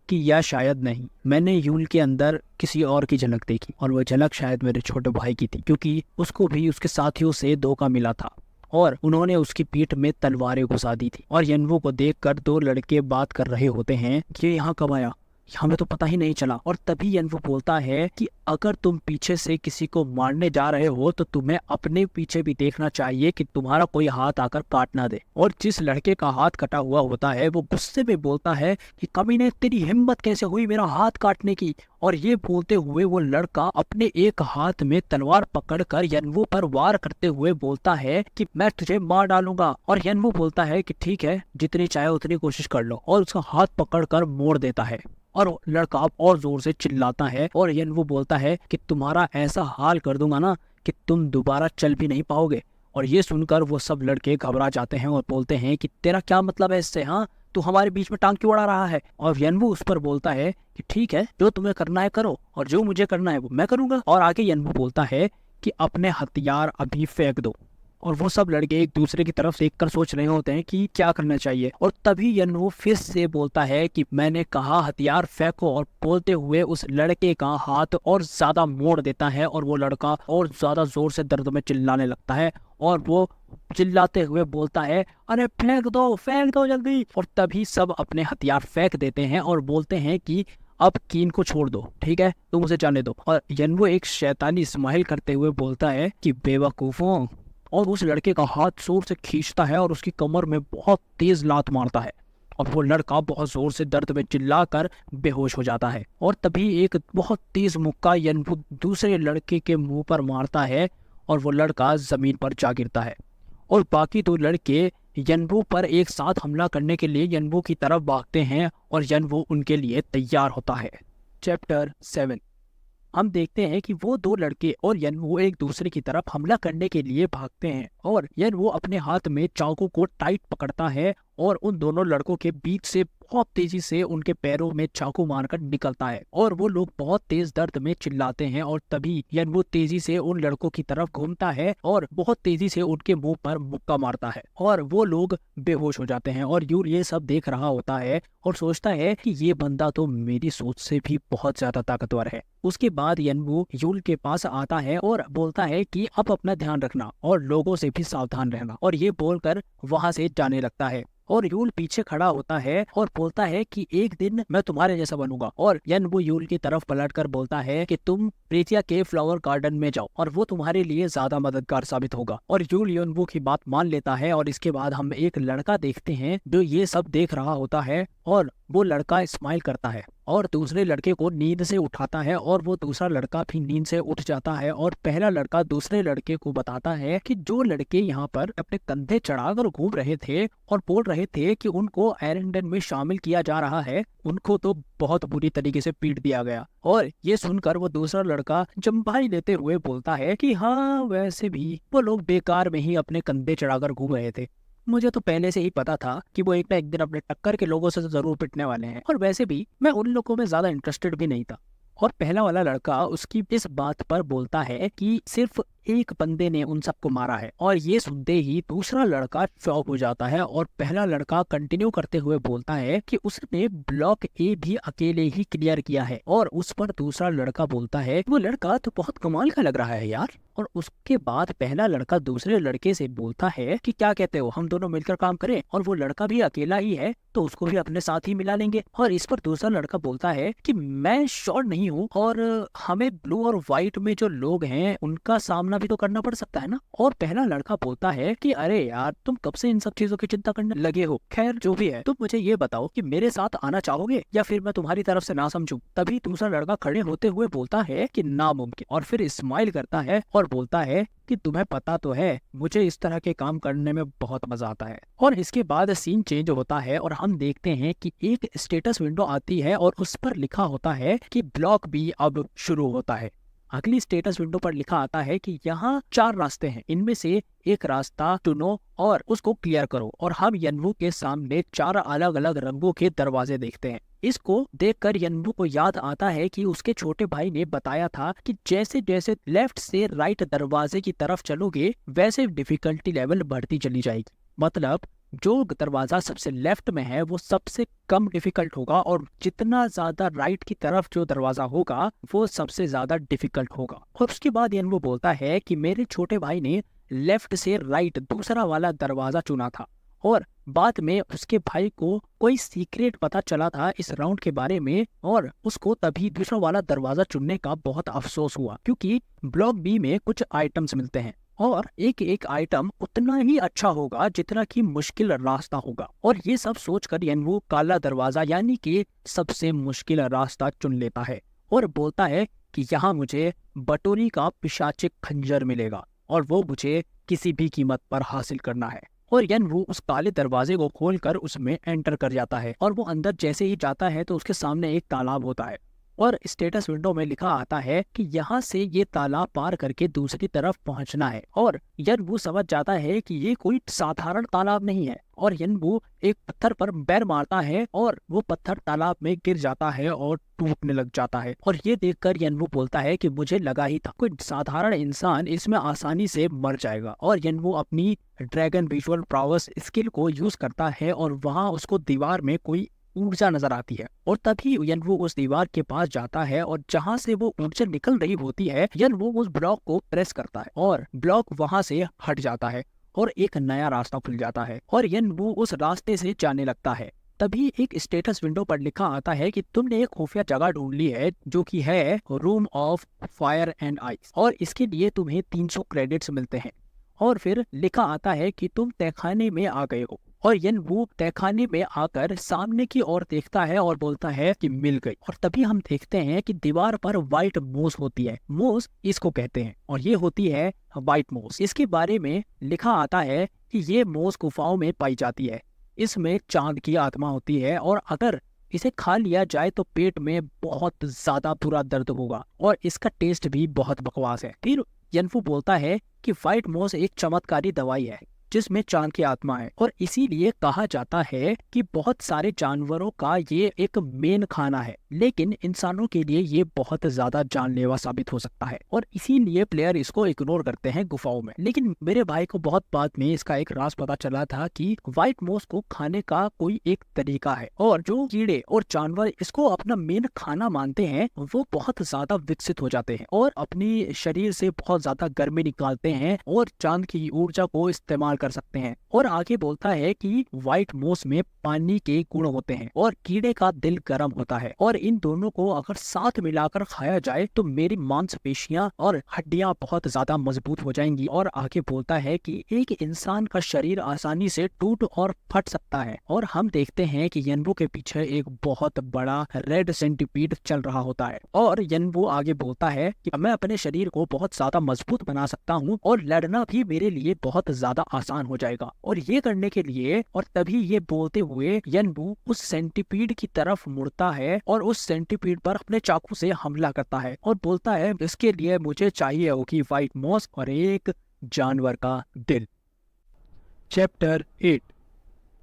कि या शायद नहीं, मैंने यूल के अंदर किसी और की झलक देखी और वह झलक शायद मेरे छोटे भाई की थी, क्योंकि उसको भी उसके साथियों से धोखा मिला था और उन्होंने उसकी पीठ में तलवारें घुसा दी थी। और यनवो को देखकर दो लड़के बात कर रहे होते हैं कि ये यहाँ कब आया, हमें तो पता ही नहीं चला। और तभी यनवो बोलता है कि अगर तुम पीछे से किसी को मारने जा रहे हो तो तुम्हें अपने पीछे भी देखना चाहिए कि तुम्हारा कोई हाथ आकर काट ना दे। और जिस लड़के का हाथ कटा हुआ होता है वो गुस्से में बोलता है कि कमीने, तेरी हिम्मत कैसे हुई मेरा हाथ काटने की। और ये बोलते हुए वो लड़का अपने एक हाथ में तलवार पकड़कर यनवो पर वार करते हुए बोलता है कि मैं तुझे मार डालूंगा। और यनवो बोलता है कि ठीक है, जितनी चाहे उतनी कोशिश कर लो, और उसका हाथ पकड़कर मोड़ देता है। और लड़का और जोर से चिल्लाता है और यनवो बोलता है कि तुम्हारा ऐसा हाल कर दूंगा ना कि तुम दोबारा चल भी नहीं पाओगे। और ये सुनकर वो सब लड़के घबरा जाते हैं और बोलते हैं कि तेरा क्या मतलब है इससे, हाँ तू हमारे बीच में टांग क्यों अड़ा रहा है। और यनवो उस पर बोलता है कि ठीक है, जो तुम्हें करना है करो और जो मुझे करना है वो मैं करूंगा। और आगे यनवो बोलता है कि अपने हथियार अभी फेंक दो। और वो सब लड़के एक दूसरे की तरफ देखकर सोच रहे होते हैं कि क्या करना चाहिए। और तभी यनवो फिर से बोलता है कि मैंने कहा हथियार फेंको, और बोलते हुए उस लड़के का हाथ और ज्यादा मोड़ देता है और वो लड़का और ज्यादा जोर से दर्द में चिल्लाने लगता है और वो चिल्लाते हुए बोलता है, अरे फेंक दो जल्दी। और तभी सब अपने हथियार फेंक देते हैं और बोलते हैं कि अब कीन को छोड़ दो, ठीक है, तुम उसे जाने दो। और यनवो एक शैतानी स्माइल करते हुए बोलता है कि बेवकूफों, और उस लड़के का हाथ जोर से खींचता है और उसकी कमर में बहुत तेज लात मारता है और वो लड़का बहुत जोर से दर्द में चिल्लाकर बेहोश हो जाता है। और तभी एक बहुत तेज मुक्का यनवो दूसरे लड़के के मुंह पर मारता है और वो लड़का जमीन पर जा गिरता है। और बाकी दो लड़के यनवो पर एक साथ हमला करने के लिए यनवो की तरफ भागते हैं और यनवो उनके लिए तैयार होता है। चैप्टर 7। हम देखते हैं कि वो दो लड़के और यनवो एक दूसरे की तरफ हमला करने के लिए भागते हैं और यनवो अपने हाथ में चाकू को टाइट पकड़ता है और उन दोनों लड़कों के बीच से बहुत तेजी से उनके पैरों में चाकू मारकर निकलता है और वो लोग बहुत तेज दर्द में चिल्लाते हैं। और तभी यनवो तेजी से उन लड़कों की तरफ घूमता है और बहुत तेजी से उनके मुंह पर मुक्का मारता है और वो लोग बेहोश हो जाते हैं। और यूल ये सब देख रहा होता है और सोचता है कि ये बंदा तो मेरी सोच से भी बहुत ज्यादा ताकतवर है। उसके बाद यनवो यूल के पास आता है और बोलता है कि अब अपना ध्यान रखना और लोगों से भी सावधान रहना, और ये बोलकर वहां से जाने लगता है। और यूल पीछे खड़ा होता है और बोलता है कि एक दिन मैं तुम्हारे जैसा बनूंगा। और यनवो यूल की तरफ पलटकर बोलता है कि तुम प्रीतिया के फ्लावर गार्डन में जाओ और वो तुम्हारे लिए ज्यादा मददगार साबित होगा। और यूल यनवू की बात मान लेता है और इसके बाद हम एक लड़का देखते हैं जो ये सब देख रहा होता है और वो लड़का स्माइल करता है और दूसरे लड़के को नींद से उठाता है और वो दूसरा लड़का भी नींद से उठ जाता है। और पहला लड़का दूसरे लड़के को बताता है कि जो लड़के यहाँ पर अपने कंधे चढ़ाकर घूम रहे थे और बोल रहे थे कि उनको एरेंडन में शामिल किया जा रहा है, उनको तो बहुत बुरी तरीके से पीट दिया गया। और ये सुनकर वो दूसरा लड़का जम्भाई लेते हुए बोलता है कि हाँ, वैसे भी वो लोग बेकार में ही अपने कंधे चढ़ाकर घूम रहे थे। मुझे तो पहले से ही पता था कि वो एक ना एक दिन अपने टक्कर के लोगों से जरूर पिटने वाले हैं, और वैसे भी मैं उन लोगों में ज्यादा इंटरेस्टेड भी नहीं था। और पहला वाला लड़का उसकी इस बात पर बोलता है कि सिर्फ एक बंदे ने उन सबको मारा है। और ये सुनते ही दूसरा लड़का शॉक हो जाता है और पहला लड़का कंटिन्यू करते हुए बोलता है कि उसने ब्लॉक ए भी अकेले ही क्लियर किया है। और उस पर दूसरा लड़का बोलता है वो लड़का तो बहुत कमाल का लग रहा है यार। और उसके बाद पहला लड़का दूसरे लड़के से बोलता है कि क्या कहते हो, हम दोनों मिलकर काम करें, और वो लड़का भी अकेला ही है तो उसको भी अपने साथ ही मिला लेंगे। और इस पर दूसरा लड़का बोलता है कि मैं श्योर नहीं हूँ और हमें ब्लू और व्हाइट में जो लोग हैं उनका सामना भी तो करना पड़ सकता है ना। और पहला लड़का बोलता है कि अरे यार, तुम कब से इन सब चीजों की चिंता करने लगे हो, खैर जो भी है, तुम मुझे ये बताओ कि मेरे साथ आना चाहोगे या फिर मैं तुम्हारी तरफ से ना समझूं। तभी दूसरा लड़का खड़े होते हुए बोलता है कि नामुमकिन, और फिर स्माइल करता है और बोलता है कि तुम्हें पता तो है मुझे इस तरह के काम करने में बहुत मजा आता है। और इसके बाद सीन चेंज होता है और हम देखते हैं कि एक स्टेटस विंडो आती है और उस पर लिखा होता है कि ब्लॉक भी अब शुरू होता है। अगली स्टेटस विंडो पर लिखा आता है कि यहाँ 4 रास्ते हैं, इनमें से एक रास्ता चुनो और उसको क्लियर करो। और हम यनवू के सामने 4 अलग अलग रंगों के दरवाजे देखते हैं। इसको देखकर यनवू को याद आता है कि उसके छोटे भाई ने बताया था कि जैसे जैसे लेफ्ट से राइट दरवाजे की तरफ चलोगे वैसे डिफिकल्टी लेवल बढ़ती चली जाएगी। मतलब जो दरवाजा सबसे लेफ्ट में है वो सबसे कम डिफिकल्ट होगा और जितना ज्यादा राइट की तरफ जो दरवाजा होगा वो सबसे ज्यादा डिफिकल्ट होगा। और उसके बाद यनवू बोलता है कि मेरे छोटे भाई ने लेफ्ट से राइट दूसरा वाला दरवाजा चुना था और बाद में उसके भाई को कोई सीक्रेट पता चला था इस राउंड के बारे में और उसको तभी दूसरा वाला दरवाजा चुनने का बहुत अफसोस हुआ, क्योंकि ब्लॉक बी में कुछ आइटम्स मिलते हैं और एक एक आइटम उतना ही अच्छा होगा जितना कि मुश्किल रास्ता होगा। और ये सब सोचकर यनवू काला दरवाजा यानी कि सबसे मुश्किल रास्ता चुन लेता है और बोलता है कि यहाँ मुझे बटोरी का पिशाचिक खंजर मिलेगा और वो मुझे किसी भी कीमत पर हासिल करना है। और यनवू उस काले दरवाजे को खोलकर उसमें एंटर कर जाता है और वो अंदर जैसे ही जाता है तो उसके सामने एक तालाब होता है और स्टेटस विंडो में लिखा आता है कि यहाँ से ये तालाब पार करके दूसरी तरफ पहुंचना है। और यनवू समझ जाता है कि ये कोई साधारण तालाब नहीं है और यनवू एक पत्थर पर पैर मारता है और वो पत्थर तालाब में गिर जाता है और टूटने लग जाता है। और ये देखकर यनवू बोलता है कि मुझे लगा ही था कोई साधारण इंसान इसमें आसानी से मर जाएगा। और यनवू अपनी ड्रैगन विजुअल पावर्स स्किल को यूज करता है और वहाँ उसको दीवार में कोई ऊर्जा नजर आती है और तभी यनवू उस दीवार के पास जाता है और जहां से वो ऊर्जा निकल रही होती है यनवू उस ब्लॉक को प्रेस करता है और ब्लॉक वहां से हट जाता है और एक नया रास्ता खुल जाता है और यनवू उस रास्ते से जाने लगता है। तभी एक स्टेटस विंडो पर लिखा आता है कि तुमने एक खुफिया जगह ढूंढ ली है जो कि है room of fire and ice और इसके लिए तुम्हें 300 क्रेडिट्स मिलते हैं। और फिर लिखा आता है कि तुम तहखाने में आ गए हो और यनवू तहखाने में आकर सामने की ओर देखता है और बोलता है कि मिल गई। और तभी हम देखते हैं कि दीवार पर व्हाइट मोस होती है, मोस इसको कहते हैं और ये होती है व्हाइट मोस। इसके बारे में लिखा आता है कि ये मोस गुफाओं में पाई जाती है, इसमें चांद की आत्मा होती है और अगर इसे खा लिया जाए तो पेट में बहुत ज्यादा बुरा दर्द होगा और इसका टेस्ट भी बहुत बकवास है। फिर यनवू बोलता है कि व्हाइट मोस एक चमत्कारी दवाई है जिसमें चांद की आत्मा है और इसीलिए कहा जाता है कि बहुत सारे जानवरों का ये एक मेन खाना है, लेकिन इंसानों के लिए ये बहुत ज्यादा जानलेवा साबित हो सकता है और इसीलिए प्लेयर इसको इग्नोर करते हैं गुफाओं में। लेकिन मेरे भाई को बहुत बाद में इसका एक राज पता चला था कि व्हाइट मोस को खाने का कोई एक तरीका है और जो कीड़े और जानवर इसको अपना मेन खाना मानते हैं वो बहुत ज्यादा विकसित हो जाते हैं और अपनी शरीर से बहुत ज्यादा गर्मी निकालते हैं और चांद की ऊर्जा को इस्तेमाल कर सकते हैं। और आगे बोलता है कि व्हाइट मोस में पानी के गुण होते हैं और कीड़े का दिल गर्म होता है, और इन दोनों को अगर साथ मिलाकर खाया जाए तो मेरी मांसपेशियां और हड्डियां बहुत ज्यादा मजबूत हो जाएंगी। और आगे बोलता है कि एक इंसान का शरीर आसानी से टूट और फट सकता है। और हम देखते हैं कि यनवो के पीछे एक बहुत बड़ा रेड सेंटीपीड चल रहा होता है। और यनवो आगे बोलता है कि मैं अपने शरीर को बहुत ज्यादा मजबूत बना सकता हूँ और लड़ना भी मेरे लिए बहुत ज्यादा आसान हो जाएगा। और ये करने के लिए, और तभी ये बोलते हुए यनवो उस सेंटीपीड की तरफ मुड़ता है और उस सेंटीपीड पर अपने चाकू से हमला करता है और बोलता है इसके लिए मुझे चाहिए होगी व्हाइट मॉस और एक जानवर का दिल। चैप्टर 8।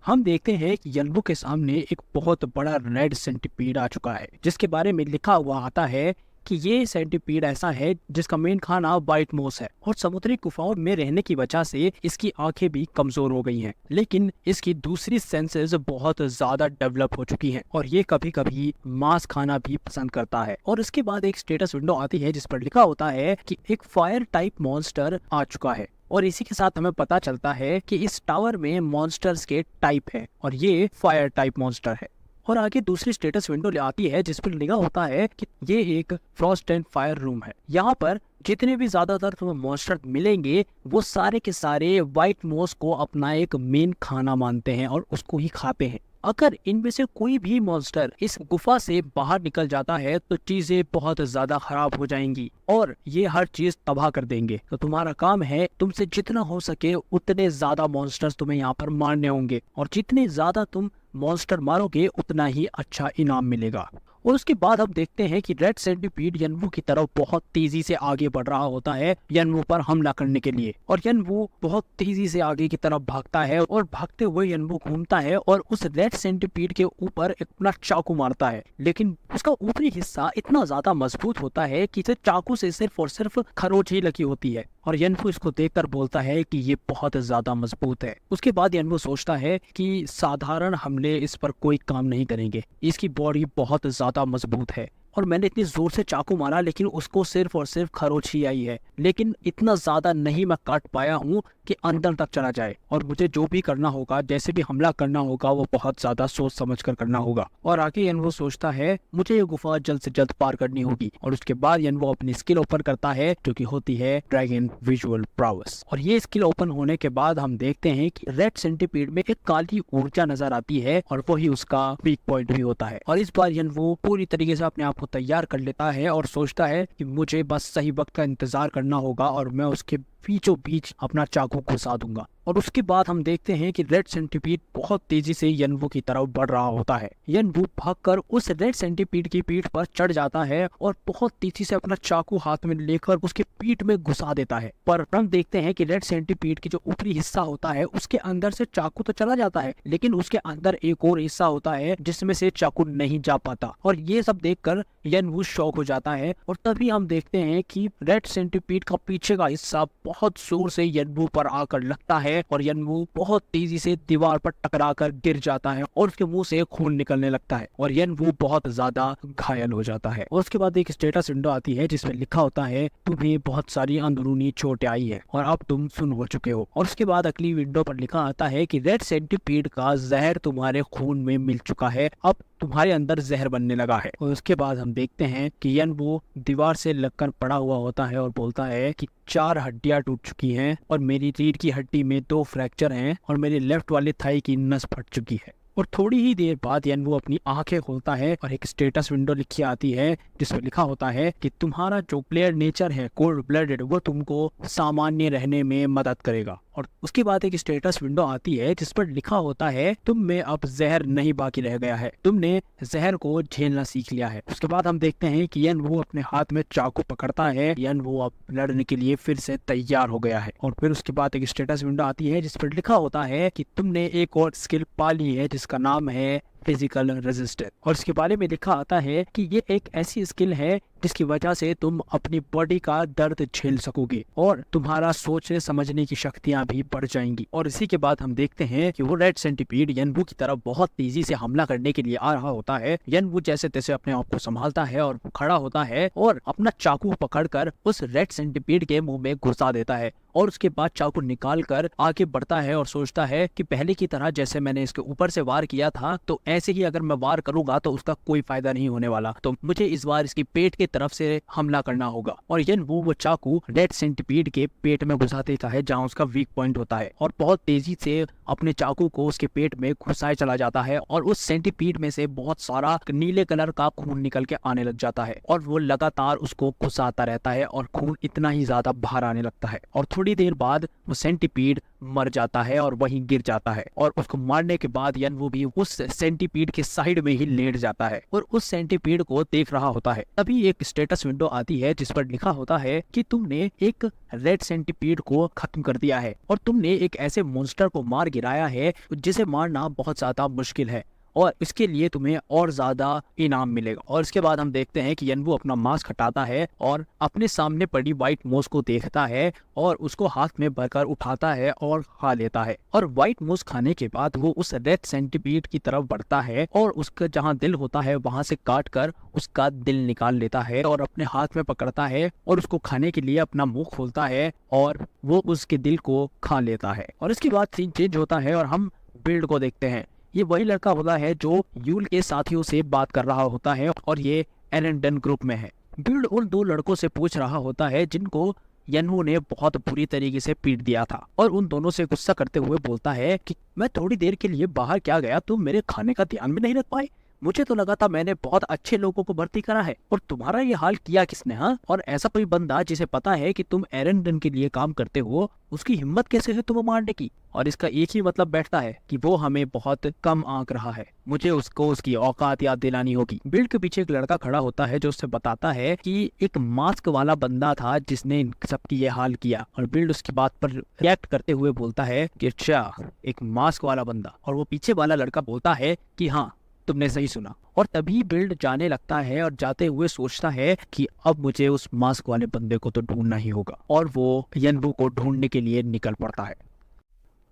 हम देखते हैं कि यनवो के सामने एक बहुत बड़ा रेड सेंटीपीड आ चुका है, जिसके बारे में लिखा हुआ आता है कि ये सेंटीपीड ऐसा है जिसका मेन खाना व्हाइट मोस है और समुद्री गुफाओं में रहने की वजह से इसकी आंखें भी कमजोर हो गई हैं, लेकिन इसकी दूसरी सेंसेस बहुत ज्यादा डेवलप हो चुकी हैं और ये कभी कभी मांस खाना भी पसंद करता है। और इसके बाद एक स्टेटस विंडो आती है जिस पर लिखा होता है कि एक फायर टाइप मॉन्स्टर आ चुका है। और इसी के साथ हमें पता चलता है कि इस टावर में मॉन्स्टर्स के टाइप है और ये फायर टाइप मॉन्स्टर है। और आगे दूसरी स्टेटस विंडो ले आती है जिस पर लिखा होता है कि ये एक फ्रॉस्ट एंड फायर रूम है। यहाँ पर जितने भी ज्यादातर तुम्हें मॉन्स्टर मिलेंगे वो सारे के सारे व्हाइट मोस को अपना एक मेन खाना मानते हैं और उसको ही खाते हैं। अगर इनमें से कोई भी मॉन्स्टर इस गुफा से बाहर निकल जाता है तो चीजें बहुत ज्यादा खराब हो जाएंगी और ये हर चीज तबाह कर देंगे। तो तुम्हारा काम है तुमसे जितना हो सके उतने ज्यादा मॉन्स्टर्स तुम्हें यहाँ पर मारने होंगे और जितने ज्यादा तुम मॉन्स्टर मारोगे उतना ही अच्छा इनाम मिलेगा। और उसके बाद हम देखते हैं कि रेड सेंटीपीड यनवो की तरफ बहुत तेजी से आगे बढ़ रहा होता है यनवो पर हमला करने के लिए। और यनवो बहुत तेजी से आगे की तरफ भागता है और भागते हुए यनवो घूमता है और उस रेड सेंटीपीड के ऊपर अपना चाकू मारता है, लेकिन उसका ऊपरी हिस्सा इतना ज्यादा मजबूत होता है कि इसे चाकू से सिर्फ और सिर्फ खरोच ही लगी होती है। और यनवो इसको देखकर बोलता है कि ये बहुत ज्यादा मजबूत है। उसके बाद यनवो सोचता है कि साधारण हमले इस पर कोई काम नहीं करेंगे, इसकी बॉडी बहुत ज्यादा मजबूत है और मैंने इतनी जोर से चाकू मारा लेकिन उसको सिर्फ और सिर्फ खरोच ही आई है, लेकिन इतना ज्यादा नहीं मैं काट पाया हूँ कि अंदर तक चला जाए और मुझे जो भी करना होगा, जैसे भी हमला करना होगा वो बहुत ज्यादा सोच समझ कर करना होगा। और आगे यनवो सोचता है मुझे ये गुफा जल्द से जल्द पार करनी होगी। और उसके बाद यनवो अपनी स्किल ओपन करता है जो कि होती है ड्रैगन विजुअल प्राउस। और ये स्किल ओपन होने के बाद हम देखते हैं कि रेड सेंटीपीड में एक काली ऊर्जा नजर आती है और वही उसका वीक पॉइंट भी होता है। और इस बार यनवो पूरी तरीके से अपने आप को तैयार कर लेता है और सोचता है कि मुझे बस सही वक्त का इंतजार करना होगा और मैं उसके बीचों बीच अपना चाकू घुसा दूंगा। और उसके बाद हम देखते हैं कि रेड सेंटीपीड बहुत तेजी से यनवो की तरफ बढ़ रहा होता है। यनवो भागकर उस रेड सेंटीपीड की पीठ पर चढ़ जाता है और बहुत तेजी से अपना चाकू हाथ में लेकर उसके पीठ में घुसा देता है। पर हम देखते हैं कि रेड सेंटीपीड की जो ऊपरी हिस्सा होता है उसके अंदर से चाकू तो चला जाता है, लेकिन उसके अंदर एक और हिस्सा होता है जिसमें से चाकू नहीं जा पाता। और ये सब देखकर यनवो शॉक हो जाता है। और तभी हम देखते हैं कि रेड सेंटीपीड का पीछे का हिस्सा बहुत जोर से यनवो पर आकर लगता है और यनवो बहुत तेजी से दीवार पर टकराकर गिर जाता है और उसके मुंह से खून निकलने लगता है और यनवो बहुत ज्यादा घायल हो जाता है। और उसके बाद एक स्टेटस विंडो आती है जिसमें लिखा होता है तुम्हें बहुत सारी अंदरूनी चोटें आई है और अब तुम सुन हो चुके हो। और उसके बाद अगली विंडो पर लिखा आता है कि रेड सेंटीपीड का जहर तुम्हारे खून में मिल चुका है, अब तुम्हारे अंदर जहर बनने लगा है। और उसके बाद हम देखते हैं कि यनवो दीवार से लगकर पड़ा हुआ होता है और बोलता है कि 4 हड्डियां टूट चुकी हैं और मेरी रीढ़ की हड्डी में 2 फ्रैक्चर हैं और मेरे लेफ्ट वाले थाई की नस फट चुकी है। और थोड़ी ही देर बाद यनवो अपनी आंखें खोलता है और एक स्टेटस विंडो लिखी आती है जिसमें लिखा होता है कि तुम्हारा जो प्लेयर नेचर है कोल्ड ब्लडेड वो तुमको सामान्य रहने में मदद करेगा। और उसके बाद एक स्टेटस विंडो आती है जिस पर लिखा होता है तुम में अब जहर नहीं बाकी रह गया है, तुमने जहर को झेलना सीख लिया है। उसके बाद हम देखते हैं कि यनवो अपने हाथ में चाकू पकड़ता है, यनवो अब लड़ने के लिए फिर से तैयार हो गया है। और फिर उसके बाद एक स्टेटस विंडो आती है जिस पर लिखा होता है कि तुमने एक और स्किल पा ली है जिसका नाम है फिजिकल रेजिस्टेंस। और इसके बारे में लिखा आता है कि ये एक ऐसी स्किल है जिसकी वजह से तुम अपनी बॉडी का दर्द झेल सकोगे और तुम्हारा सोचने समझने की शक्तियां भी बढ़ जाएंगी। और इसी के बाद हम देखते हैं कि वो रेड सेंटीपीड यनवो की तरफ बहुत तेजी से हमला करने के लिए आ रहा होता है। यनवो जैसे तैसे अपने आप को संभालता है और खड़ा होता है और अपना चाकू पकड़कर उस रेड सेंटीपीड के मुंह में घुसा देता है और उसके बाद चाकू निकाल कर आगे बढ़ता है और सोचता है कि पहले की तरह जैसे मैंने इसके ऊपर से वार किया था तो ऐसे ही अगर मैं वार करूंगा तो उसका कोई फायदा नहीं होने वाला, तो मुझे इस बार इसकी पेट की तरफ से हमला करना होगा। और यनवू वो चाकू रेड सेंटीपीड के पेट में घुसा देता है जहाँ उसका वीक पॉइंट होता है और बहुत तेजी से अपने चाकू को उसके पेट में घुसाए चला जाता है और उस सेंटीपीड में से बहुत सारा नीले कलर का खून निकल के आने लग जाता है और वो लगातार उसको घुसाता रहता है और खून इतना ही ज्यादा बाहर आने लगता है और थोड़ी देर बाद वो सेंटीपीड मर जाता है और वहीं गिर जाता है और उसको मारने के बाद यनवू भी उस सेंटीपीड के साइड में ही लेट जाता है और उस सेंटीपीड को देख रहा होता है। तभी एक स्टेटस विंडो आती है जिस पर लिखा होता है कि तुमने एक रेड सेंटीपीड को खत्म कर दिया है और तुमने एक ऐसे मॉन्स्टर को मार गिराया है जिसे मारना बहुत ज्यादा मुश्किल है और इसके लिए तुम्हें और ज्यादा इनाम मिलेगा। और इसके बाद हम देखते हैं कि यनवू अपना मास्क हटाता है और अपने सामने पड़ी व्हाइट मूस को देखता है और उसको हाथ में भरकर उठाता है और खा लेता है और व्हाइट मूस खाने के बाद वो उस रेड सेंटीपीड की तरफ बढ़ता है और उसका जहाँ दिल होता है वहां से काट कर उसका दिल निकाल लेता है और अपने हाथ में पकड़ता है और उसको खाने के लिए अपना मुंह खोलता है और वो उसके दिल को खा लेता है। और इसके बाद सीन चेंज होता है और हम बिल्ड को देखते हैं। ये वही लड़का होता है जो यूल के साथियों से बात कर रहा होता है और ये एरेंडन ग्रुप में है। बिल्ड उन दो लड़कों से पूछ रहा होता है जिनको यनवू ने बहुत बुरी तरीके से पीट दिया था और उन दोनों से गुस्सा करते हुए बोलता है कि मैं थोड़ी देर के लिए बाहर क्या गया, तुम मेरे खाने का ध्यान भी नहीं रख पाए। मुझे तो लगा था मैंने बहुत अच्छे लोगों को भर्ती करा है और तुम्हारा ये हाल किया किसने? हाँ, और ऐसा कोई बंदा जिसे पता है कि तुम एरेंडन के लिए काम करते हो, उसकी हिम्मत कैसे है तुम्हें मारने की? और इसका एक ही मतलब बैठता है कि वो हमें बहुत कम आंक रहा है, मुझे उसको उसकी औकात याद दिलानी होगी। बिल्ड के पीछे एक लड़का खड़ा होता है जो उससे बताता है कि एक मास्क वाला बंदा था जिसने सबकी ये हाल किया और बिल्ड उसकी बात पर रिएक्ट करते हुए बोलता है कि अच्छा, एक मास्क वाला बंदा। और वो पीछे वाला लड़का बोलता है कि हाँ, तुमने सही सुना। और तभी बिल्ड जाने लगता है और जाते हुए सोचता है कि अब मुझे उस मास्क वाले बंदे को तो ढूंढना ही होगा और वो यनवू को ढूंढने के लिए निकल पड़ता है।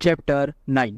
चैप्टर 9